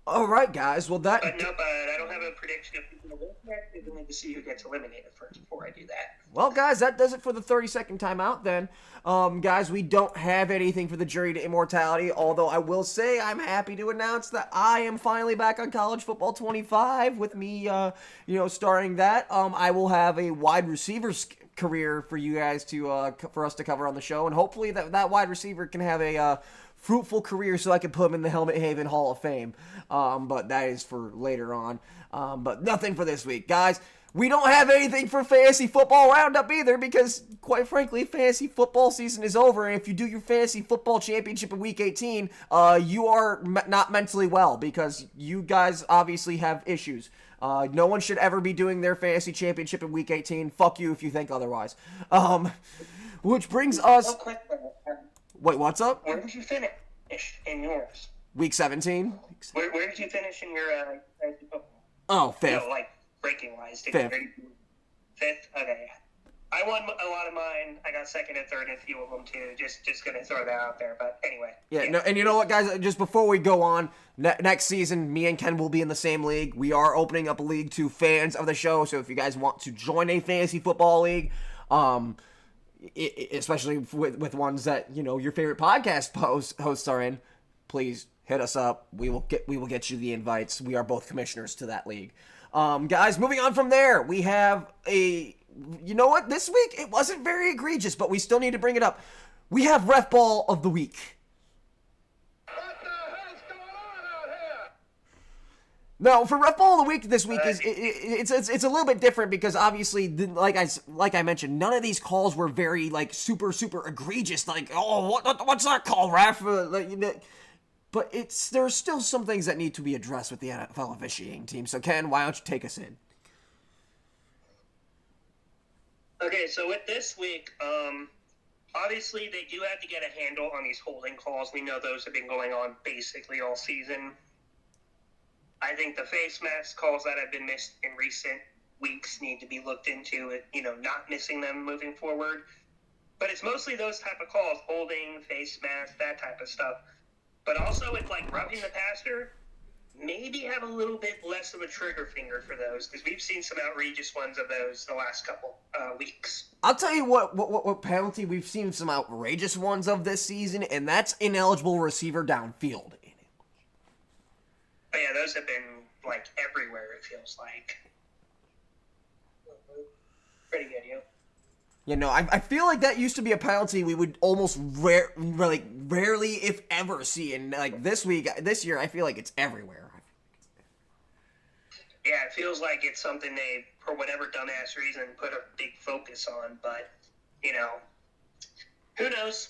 All right, guys. Well, But I don't have a prediction of who's going to win next. We need to see who gets eliminated first before I do that. Well, guys, that does it for the 30-second timeout then. Guys, we don't have anything for the Jury to Immortality, although I will say I'm happy to announce that I am finally back on College Football 25 with me, starring that. I will have a wide receiver's career for you guys for us to cover on the show, and hopefully that wide receiver can have a fruitful career so I can put him in the Helmet Haven Hall of Fame. But that is for later on. But nothing for this week. Guys, we don't have anything for Fantasy Football Roundup either because, quite frankly, Fantasy Football season is over. And if you do your Fantasy Football Championship in Week 18, you are not mentally well because you guys obviously have issues. No one should ever be doing their Fantasy Championship in Week 18. Fuck you if you think otherwise. Which brings us... Wait, what's up? Where did you finish in yours? Week 17? Where did you finish in your fantasy football? Oh, 5th. No, like ranking-wise. 5th. 5th? Okay. I won a lot of mine. I got second and third in a few of them, too. Just going to throw that out there. But anyway. Yeah. No, and you know what, guys? Just before we go on, next season, me and Ken will be in the same league. We are opening up a league to fans of the show. So if you guys want to join a fantasy football league, especially with ones that your favorite podcast hosts are in, please hit us up. We will get you the invites. We are both commissioners to that league. Guys, moving on from there, we have you know what? This week it wasn't very egregious, but we still need to bring it up. We have Ref Ball of the Week. What the hell's going on out here? No, for Ref Ball of the Week this week it's a little bit different because obviously, like I mentioned, none of these calls were very super egregious. Like, oh, what's that call, ref? But there's still some things that need to be addressed with the NFL officiating team. So Ken, why don't you take us in? Okay, so with this week, obviously they do have to get a handle on these holding calls. We know those have been going on basically all season. I think the face mask calls that have been missed in recent weeks need to be looked into, not missing them moving forward. But it's mostly those type of calls, holding, face mask, that type of stuff. But also with roughing the passer, maybe have a little bit less of a trigger finger for those, because we've seen some outrageous ones of those the last couple weeks. I'll tell you what penalty we've seen some outrageous ones of this season, and that's ineligible receiver downfield. Oh yeah, those have been like everywhere. It feels like pretty good, you. You know, I feel like that used to be a penalty we would almost rarely, if ever, see. And like this year, I feel like it's everywhere. Yeah, it feels like it's something they, for whatever dumbass reason, put a big focus on. But, you know, who knows?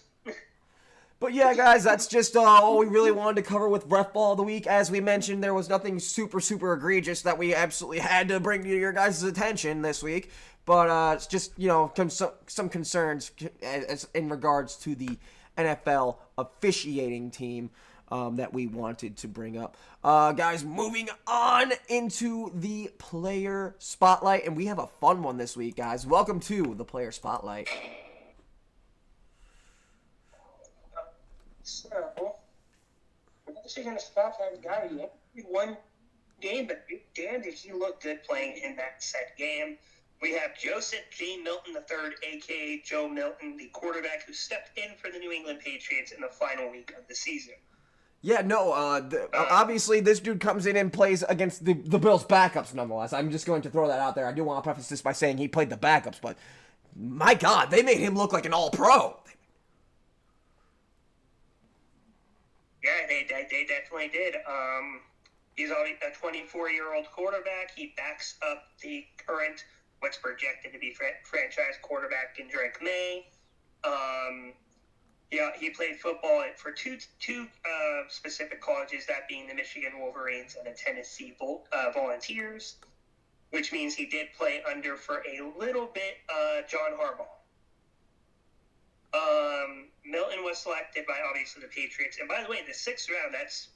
But yeah, guys, that's just all we really wanted to cover with Ref Ball of the Week. As we mentioned, there was nothing super egregious that we absolutely had to bring to your guys' attention this week. But it's just, you know, some concerns as in regards to the NFL officiating team that we wanted to bring up. Guys, moving on into the player spotlight. And we have a fun one this week, guys. Welcome to the player spotlight. So, I'm actually going to spotlight a guy who only one game, but damn did he look good playing in that set game. We have Joseph J. Milton III, a.k.a. Joe Milton, the quarterback who stepped in for the New England Patriots in the final week of the season. Yeah, no, obviously this dude comes in and plays against the Bills' backups nonetheless. I'm just going to throw that out there. I do want to preface this by saying he played the backups, but my God, they made him look like an all-pro. Yeah, they definitely did. He's already a 24-year-old quarterback. He backs up the current, what's projected to be franchise quarterback in Drake May. Yeah, he played football for two specific colleges, that being the Michigan Wolverines and the Tennessee Volunteers, which means he did play under for a little bit John Harbaugh. Milton was selected by, obviously, the Patriots. And by the way, the 6th round, that's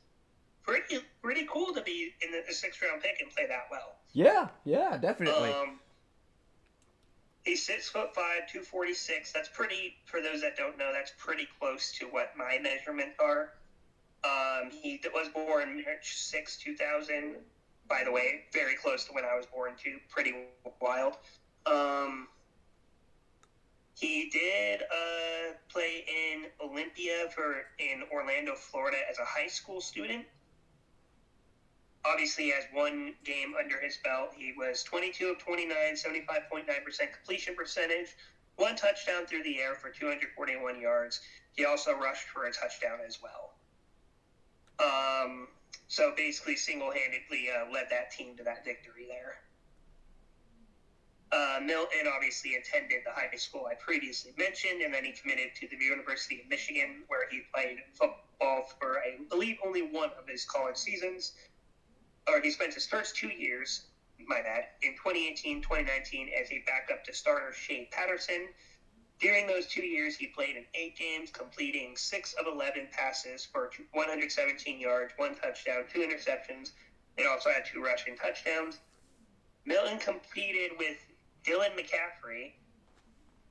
pretty cool to be in the 6th round pick and play that well. Yeah, definitely. He's 6'5", 246. That's pretty, for those that don't know, that's pretty close to what my measurements are. He was born March 6, 2000. By the way, very close to when I was born, too. Pretty wild. He did play in Olympia in Orlando, Florida as a high school student. Obviously, he has one game under his belt. He was 22 of 29, 75.9% completion percentage, one touchdown through the air for 241 yards. He also rushed for a touchdown as well. So basically single-handedly led that team to that victory there. Milton obviously attended the high school I previously mentioned, and then he committed to the University of Michigan, where he played football for, I believe, only one of his college seasons. Or he spent his first 2 years, my bad, in 2018, 2019 as a backup to starter Shea Patterson. During those 2 years, he played in 8 games, completing 6 of 11 passes for 117 yards, 1 touchdown, 2 interceptions, and also had 2 rushing touchdowns. Milton competed with Dylan McCaffrey.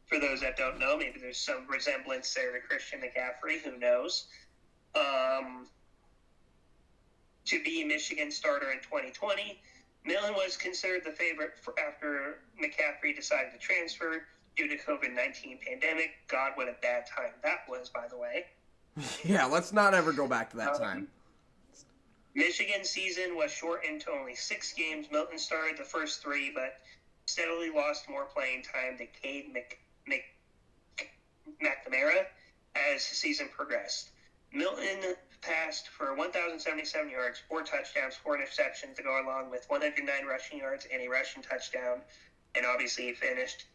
For those that don't know, maybe there's some resemblance there to Christian McCaffrey, who knows. To be Michigan's starter in 2020. Milton was considered the favorite after McCaffrey decided to transfer due to COVID-19 pandemic. God, what a bad time that was, by the way. Yeah, let's not ever go back to that time. Michigan's season was shortened to only 6 games. Milton started the first 3, but steadily lost more playing time to Cade McNamara as the season progressed. Milton passed for 1,077 yards, 4 touchdowns, 4 interceptions to go along with 109 rushing yards and a rushing touchdown. And obviously he finished,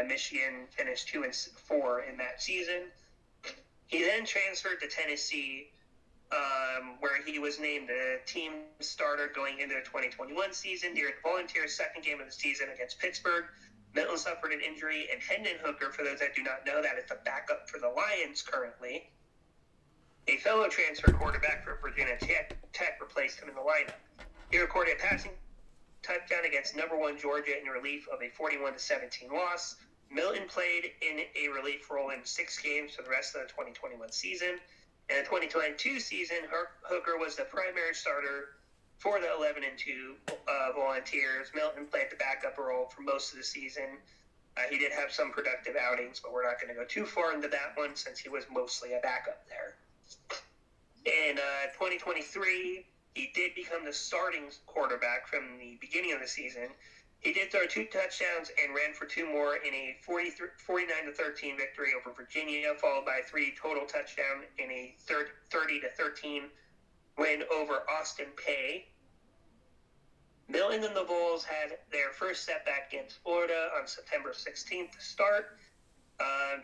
Michigan finished 2-4 in that season. He then transferred to Tennessee, where he was named the team starter going into the 2021 season. During the Volunteers' second game of the season against Pittsburgh, Milton suffered an injury, and Hendon Hooker, for those that do not know, that is the backup for the Lions currently. A fellow transfer quarterback for Virginia Tech replaced him in the lineup. He recorded a passing touchdown against number 1 Georgia in relief of a 41-17 loss. Milton played in a relief role in 6 games for the rest of the 2021 season. In the 2022 season, Hooker was the primary starter for the 11-2 Volunteers. Milton played the backup role for most of the season. He did have some productive outings, but we're not going to go too far into that one since he was mostly a backup there. In 2023, he did become the starting quarterback from the beginning of the season. He did throw 2 touchdowns and ran for 2 more in a 49-13 victory over Virginia, followed by 3 total touchdowns in a 30-13 win over Austin Peay. Milton and the Vols had their first setback against Florida on September 16th to start.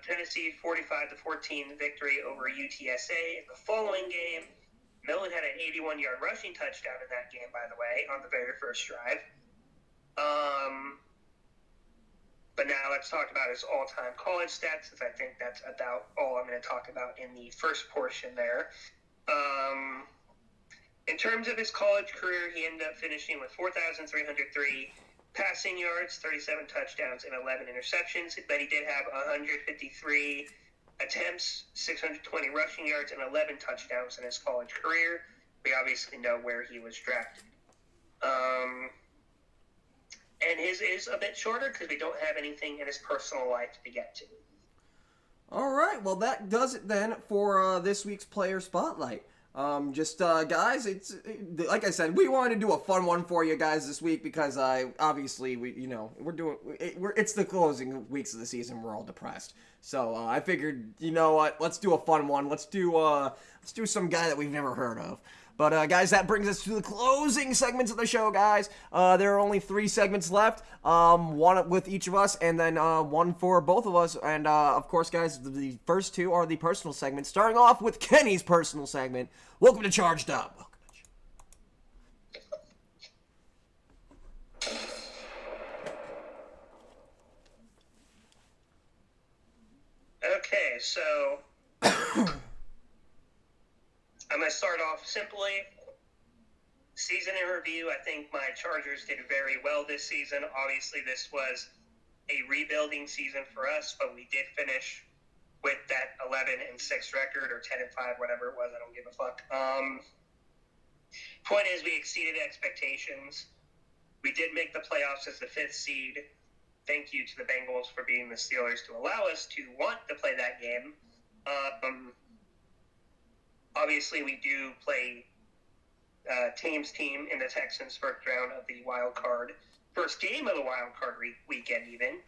Tennessee 45-14 victory over UTSA. In the following game, Milton had an 81-yard rushing touchdown in that game, by the way, on the very first drive. But now let's talk about his all-time college stats, since I think that's about all I'm going to talk about in the first portion there. In terms of his college career, he ended up finishing with 4,303 passing yards, 37 touchdowns, and 11 interceptions. But he did have 153 attempts, 620 rushing yards, and 11 touchdowns in his college career. We obviously know where he was drafted. And his is a bit shorter because we don't have anything in his personal life to get to. All right, well, that does it then for this week's Player Spotlight. Guys, it's like I said, we wanted to do a fun one for you guys this week because obviously it's the closing weeks of the season. We're all depressed, so I figured, you know what, let's do a fun one. Let's do some guy that we've never heard of. But guys, that brings us to the closing segments of the show, guys. There are only 3 segments left, one with each of us, and then one for both of us. And of course, guys, the first 2 are the personal segments, starting off with Kenny's personal segment. Welcome to Charged Up. Okay, so I'm going to start off simply. Season in review, I think my Chargers did very well this season. Obviously, this was a rebuilding season for us, but we did finish with that 11-6 record, or 10-5, whatever it was. I don't give a fuck. Point is, we exceeded expectations. We did make the playoffs as the 5th seed. Thank you to the Bengals for beating the Steelers to allow us to want to play that game. Obviously, we do play Tame's team in the Texans' first round of the first game of the wild card weekend even.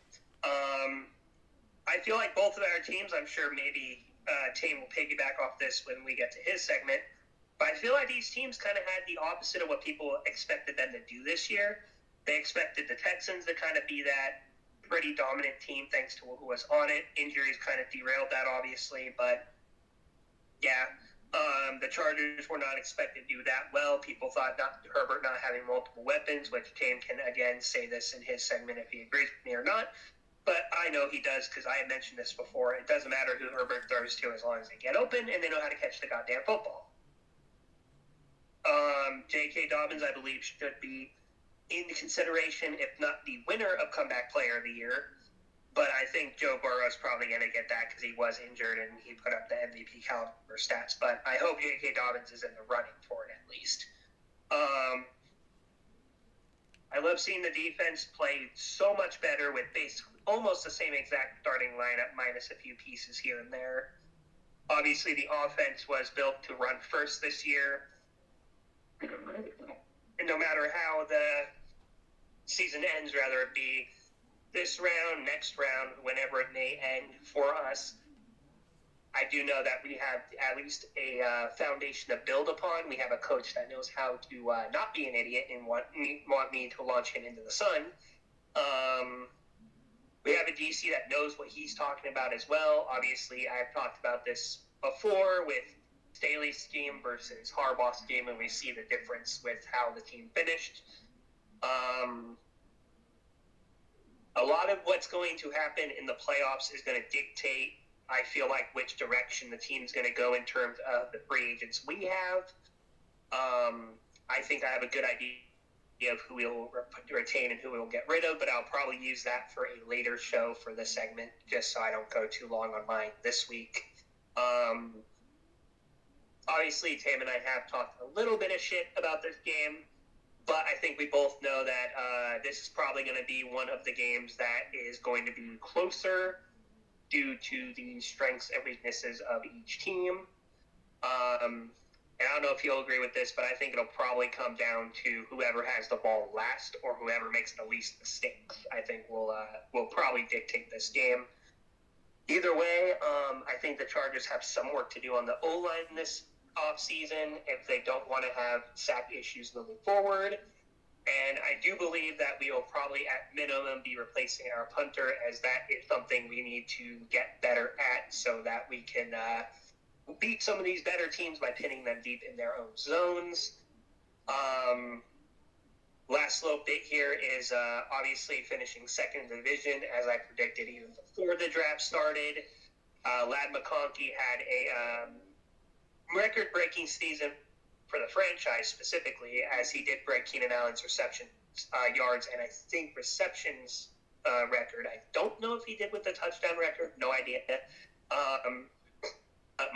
I feel like both of our teams, I'm sure maybe Tame will piggyback off this when we get to his segment, but I feel like these teams kind of had the opposite of what people expected them to do this year. They expected the Texans to kind of be that pretty dominant team thanks to who was on it. Injuries kind of derailed that, obviously, but yeah. The Chargers were not expected to do that well. People thought Herbert not having multiple weapons, which Tame can, again, say this in his segment if he agrees with me or not. But I know he does because I had mentioned this before. It doesn't matter who Herbert throws to as long as they get open and they know how to catch the goddamn football. J.K. Dobbins, I believe, should be in consideration, if not the winner of Comeback Player of the Year. But I think Joe Burrow's probably going to get that because he was injured and he put up the MVP caliber stats. But I hope J.K. Dobbins is in the running for it at least. I love seeing the defense play so much better with basically almost the same exact starting lineup minus a few pieces here and there. Obviously, the offense was built to run first this year. And no matter how the season ends, rather it be this round, next round, whenever it may end for us, I do know that we have at least a foundation to build upon. We have a coach that knows how to not be an idiot and want me to launch him into the sun. We have a DC that knows what he's talking about as well. Obviously, I've talked about this before with Staley's scheme versus Harbaugh's scheme, and we see the difference with how the team finished. A lot of what's going to happen in the playoffs is going to dictate, I feel like, which direction the team's going to go in terms of the free agents we have. I think I have a good idea of who we'll retain and who we'll get rid of, but I'll probably use that for a later show for this segment, just so I don't go too long on mine this week. Obviously, Tame and I have talked a little bit of shit about this game. But I think we both know that this is probably going to be one of the games that is going to be closer due to the strengths and weaknesses of each team. And I don't know if you'll agree with this, but I think it'll probably come down to whoever has the ball last or whoever makes the least mistakes. I think will probably dictate this game. Either way, I think the Chargers have some work to do on the O-line this offseason if they don't want to have sack issues moving forward. And I do believe that we will probably, at minimum, be replacing our punter, as that is something we need to get better at so that we can beat some of these better teams by pinning them deep in their own zones. Last little bit here is obviously finishing second in the division, as I predicted even before the draft started. Ladd McConkey had a record-breaking season for the franchise specifically, as he did break Keenan Allen's reception yards and I think receptions record. I don't know if he did with the touchdown record. No idea.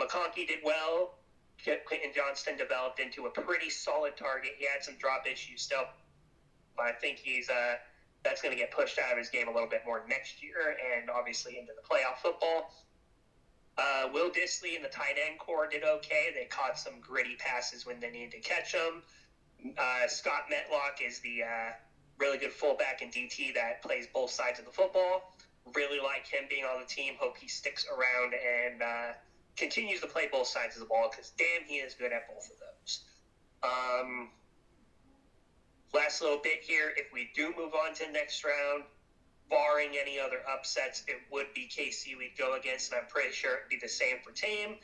McConkey did well. Quentin Johnston developed into a pretty solid target. He had some drop issues still, but I think that's going to get pushed out of his game a little bit more next year and obviously into the playoff football. Will Dissly and the tight end core did okay. They caught some gritty passes when they needed to catch them. Scott Metlock is the really good fullback in DT that plays both sides of the football. Really like him being on the team. Hope he sticks around and continues to play both sides of the ball, because damn, he is good at both of those. Last little bit here, if we do move on to the next round, barring any other upsets, it would be KC we'd go against, and I'm pretty sure it'd be the same for Tame.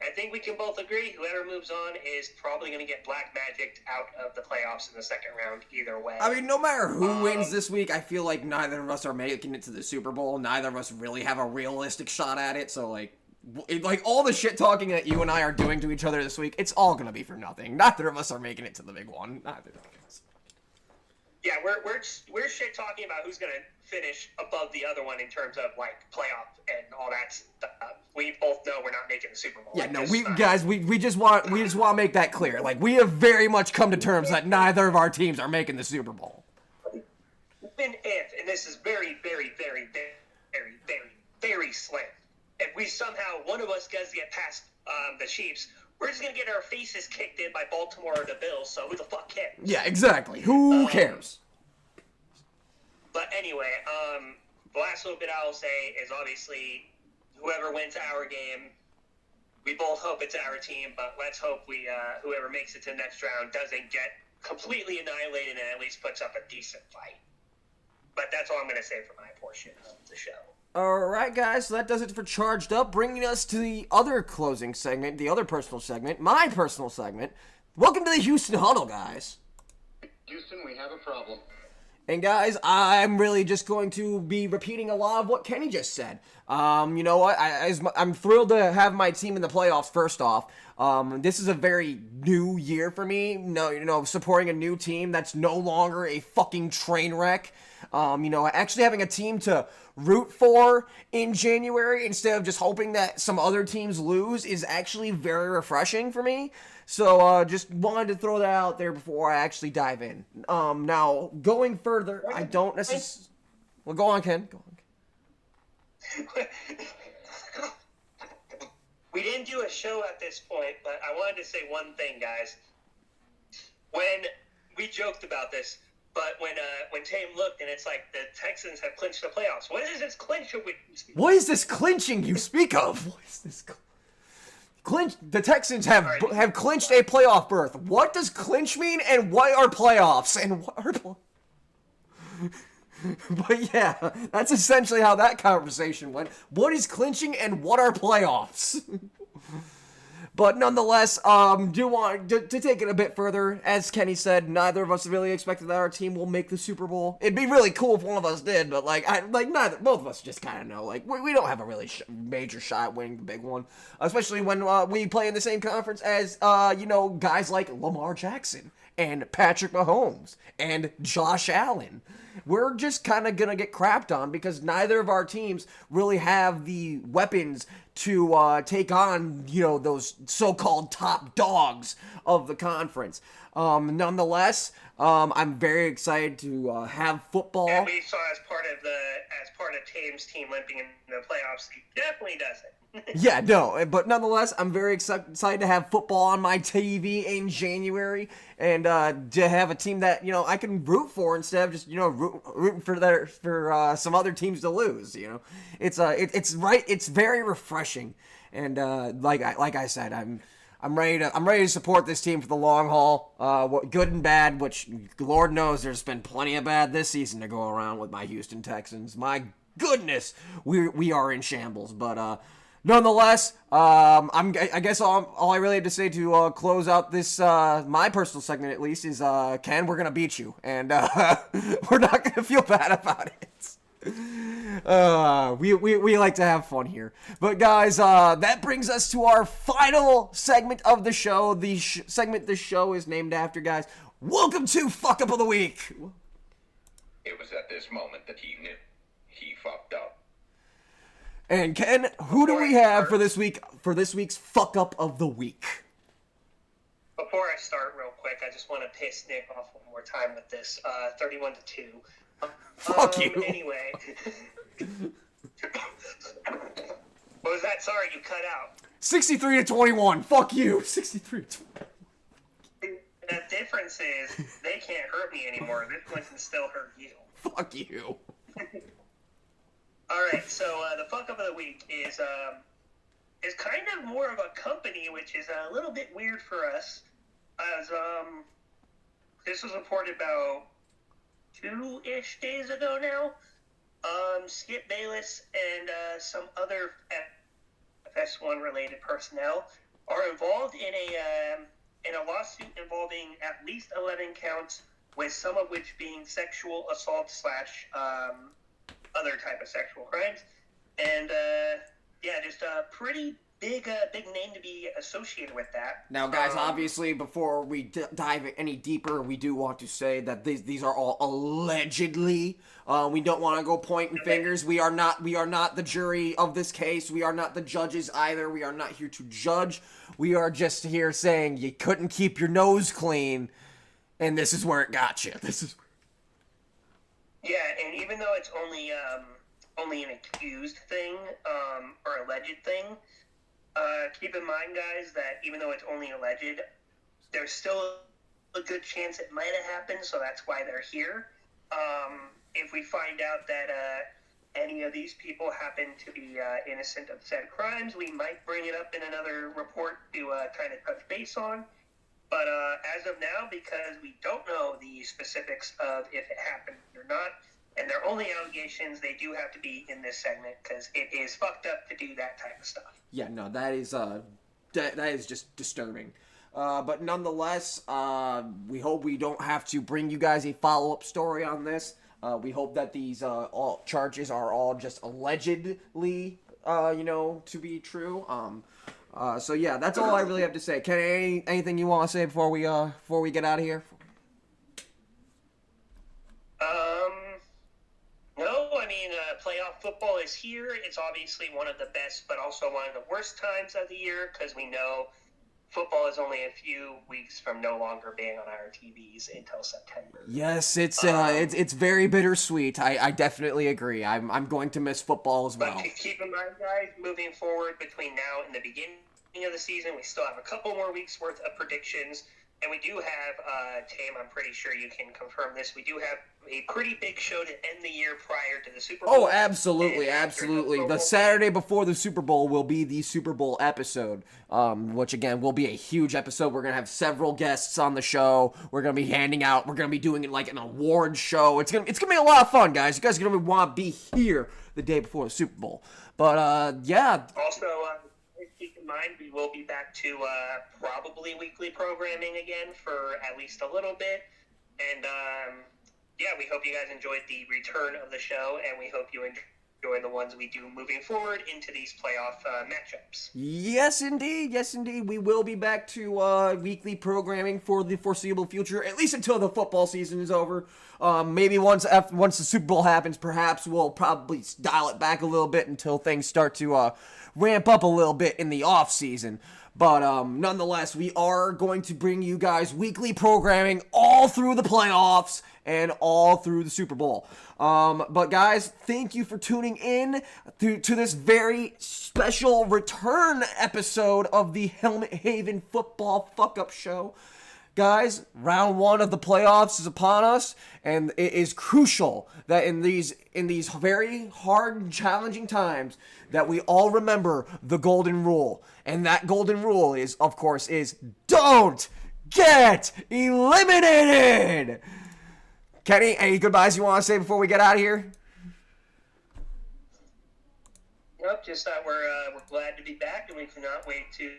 I think we can both agree whoever moves on is probably going to get black magicked out of the playoffs in the second round either way. I mean, no matter who wins this week, I feel like neither of us are making it to the Super Bowl. Neither of us really have a realistic shot at it, so like all the shit talking that you and I are doing to each other this week, it's all going to be for nothing. Neither of us are making it to the big one. Neither of us. Yeah, we're shit talking about who's going to finish above the other one in terms of like playoff and all that stuff. We both know we're not making the Super Bowl. Yeah, no, we just want to make that clear. Like, we have very much come to terms that neither of our teams are making the Super Bowl. Even if, and this is very, very, very, very, very, very, very slim, if we somehow one of us does get past the Chiefs, we're just gonna get our faces kicked in by Baltimore or the Bills. So who the fuck cares? Yeah, exactly. Who cares? But anyway, the last little bit I'll say is obviously whoever wins our game, we both hope it's our team, but let's hope whoever makes it to the next round doesn't get completely annihilated and at least puts up a decent fight. But that's all I'm going to say for my portion of the show. All right, guys, so that does it for Charged Up, bringing us to the other closing segment, the other personal segment, my personal segment. Welcome to the Houston Huddle, guys. Houston, we have a problem. And guys, I'm really just going to be repeating a lot of what Kenny just said. You know what? I'm thrilled to have my team in the playoffs. First off, this is a very new year for me. No, supporting a new team that's no longer a fucking train wreck. Actually having a team to root for in January instead of just hoping that some other teams lose is actually very refreshing for me. So, just wanted to throw that out there before I actually dive in. Now, going further, I don't necessarily... Well, go on, Ken. Go on. We didn't do a show at this point, but I wanted to say one thing, guys. When we joked about this, but when Tame looked and it's like the Texans have clinched the playoffs. What is this clinching? What is this clinching you speak of? What is this? The Texans have clinched a playoff berth. What does clinch mean, and what are playoffs, and what are But yeah, that's essentially how that conversation went. What is clinching, and what are playoffs? But nonetheless, do want to take it a bit further. As Kenny said, neither of us really expected that our team will make the Super Bowl. It'd be really cool if one of us did, but both of us just kind of know, we don't have a really major shot at winning the big one, especially when we play in the same conference as guys like Lamar Jackson and Patrick Mahomes and Josh Allen. We're just kind of gonna get crapped on because neither of our teams really have the weapons to take on, those so-called top dogs of the conference. Nonetheless, I'm very excited to have football. And we saw as part of Tame's team limping in the playoffs, he definitely does it. Yeah, no, but nonetheless, I'm very excited to have football on my TV in January, and to have a team that I can root for instead of just rooting for some other teams to lose. It's very refreshing, and like I said, I'm ready to support this team for the long haul, good and bad. Which Lord knows there's been plenty of bad this season to go around with my Houston Texans. My goodness, we are in shambles, but. Nonetheless, I guess all I really have to say to close out this my personal segment at least is Ken, we're gonna beat you, and we're not gonna feel bad about it. We like to have fun here, but guys, that brings us to our final segment of the show. The segment this show is named after, guys. Welcome to Fuck Up of the Week. It was at this moment that he knew he fucked up. And Ken, who do we have for this week's Fuck Up of the Week? Before I start real quick, I just want to piss Nick off one more time with this 31-2. Fuck you. Anyway. What was that? Sorry, you cut out. 63-21. Fuck you. 63-21. The difference is they can't hurt me anymore. This one can still hurt you. Fuck you. All right, so the fuck up of the week is kind of more of a company, which is a little bit weird for us, as this was reported about 2-ish days ago now. Skip Bayless and some other FS1 related personnel are involved in a lawsuit involving at least 11 counts, with some of which being sexual assault / other type of sexual crimes, and just a pretty big name to be associated with that. Now, guys, obviously, before we dive any deeper, we do want to say that these are all allegedly. We don't want to go pointing fingers. We are not the jury of this case. We are not the judges either. We are not here to judge. We are just here saying you couldn't keep your nose clean, and this is where it got you. Yeah, and even though it's only an accused thing, or alleged thing, keep in mind, guys, that even though it's only alleged, there's still a good chance it might have happened, so that's why they're here. If we find out that any of these people happen to be innocent of said crimes, we might bring it up in another report to kind of touch base on. But as of now, because we don't know the specifics of if it happened or not, and they're only allegations, they do have to be in this segment because it is fucked up to do that type of stuff. Yeah, no, that is just disturbing. But nonetheless, we hope we don't have to bring you guys a follow-up story on this. We hope that these all charges are all just allegedly, to be true. So yeah, that's all I really have to say. Ken, anything you want to say before we get out of here? No, I mean, playoff football is here. It's obviously one of the best, but also one of the worst times of the year because we know football is only a few weeks from no longer being on our TVs until September. Yes, it's very bittersweet. I definitely agree. I'm going to miss football as well. But keep in mind, guys, moving forward between now and the beginning of the season, we still have a couple more weeks worth of predictions. And we do have, Tame, I'm pretty sure you can confirm this, we do have a pretty big show to end the year prior to the Super Bowl. Oh, absolutely. The Saturday before the Super Bowl will be the Super Bowl episode, which, again, will be a huge episode. We're going to have several guests on the show. We're going to be we're going to be doing it like an award show. It's gonna be a lot of fun, guys. You guys are going to want to be here the day before the Super Bowl. But, yeah. Also, keep in mind, we will be back to probably weekly programming again for at least a little bit. And, we hope you guys enjoyed the return of the show, and we hope you enjoy the ones we do moving forward into these playoff matchups. Yes, indeed. Yes, indeed. We will be back to weekly programming for the foreseeable future, at least until the football season is over. Maybe once the Super Bowl happens, perhaps we'll probably dial it back a little bit until things start to ramp up a little bit in the off season. But nonetheless, we are going to bring you guys weekly programming all through the playoffs and all through the Super Bowl. But guys, thank you for tuning in to this very special return episode of the Helmet Haven Football Fuck-Up Show. Guys, round 1 of the playoffs is upon us, and it is crucial that in these very hard and challenging times that we all remember the golden rule. And that golden rule is, of course, don't get eliminated! Kenny, any goodbyes you want to say before we get out of here? Nope, just that we're glad to be back, and we cannot wait to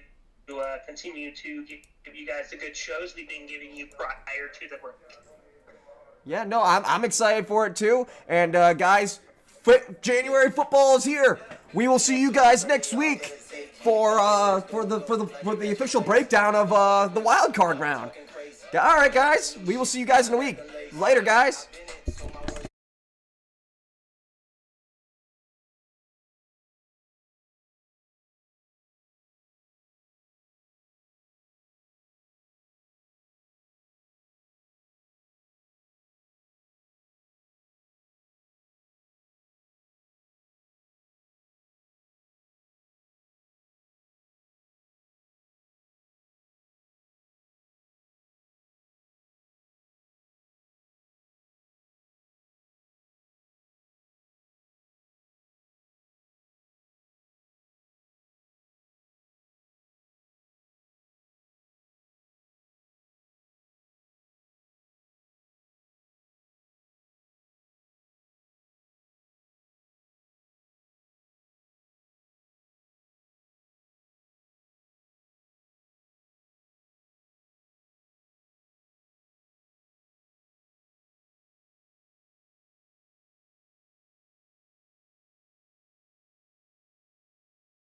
continue to give you guys the good shows we've been giving you prior to the break. Yeah, no, I'm excited for it too. And guys, January football is here. We will see you guys next week for the official breakdown of the wild card round. All right, guys, we will see you guys in a week. Later, guys.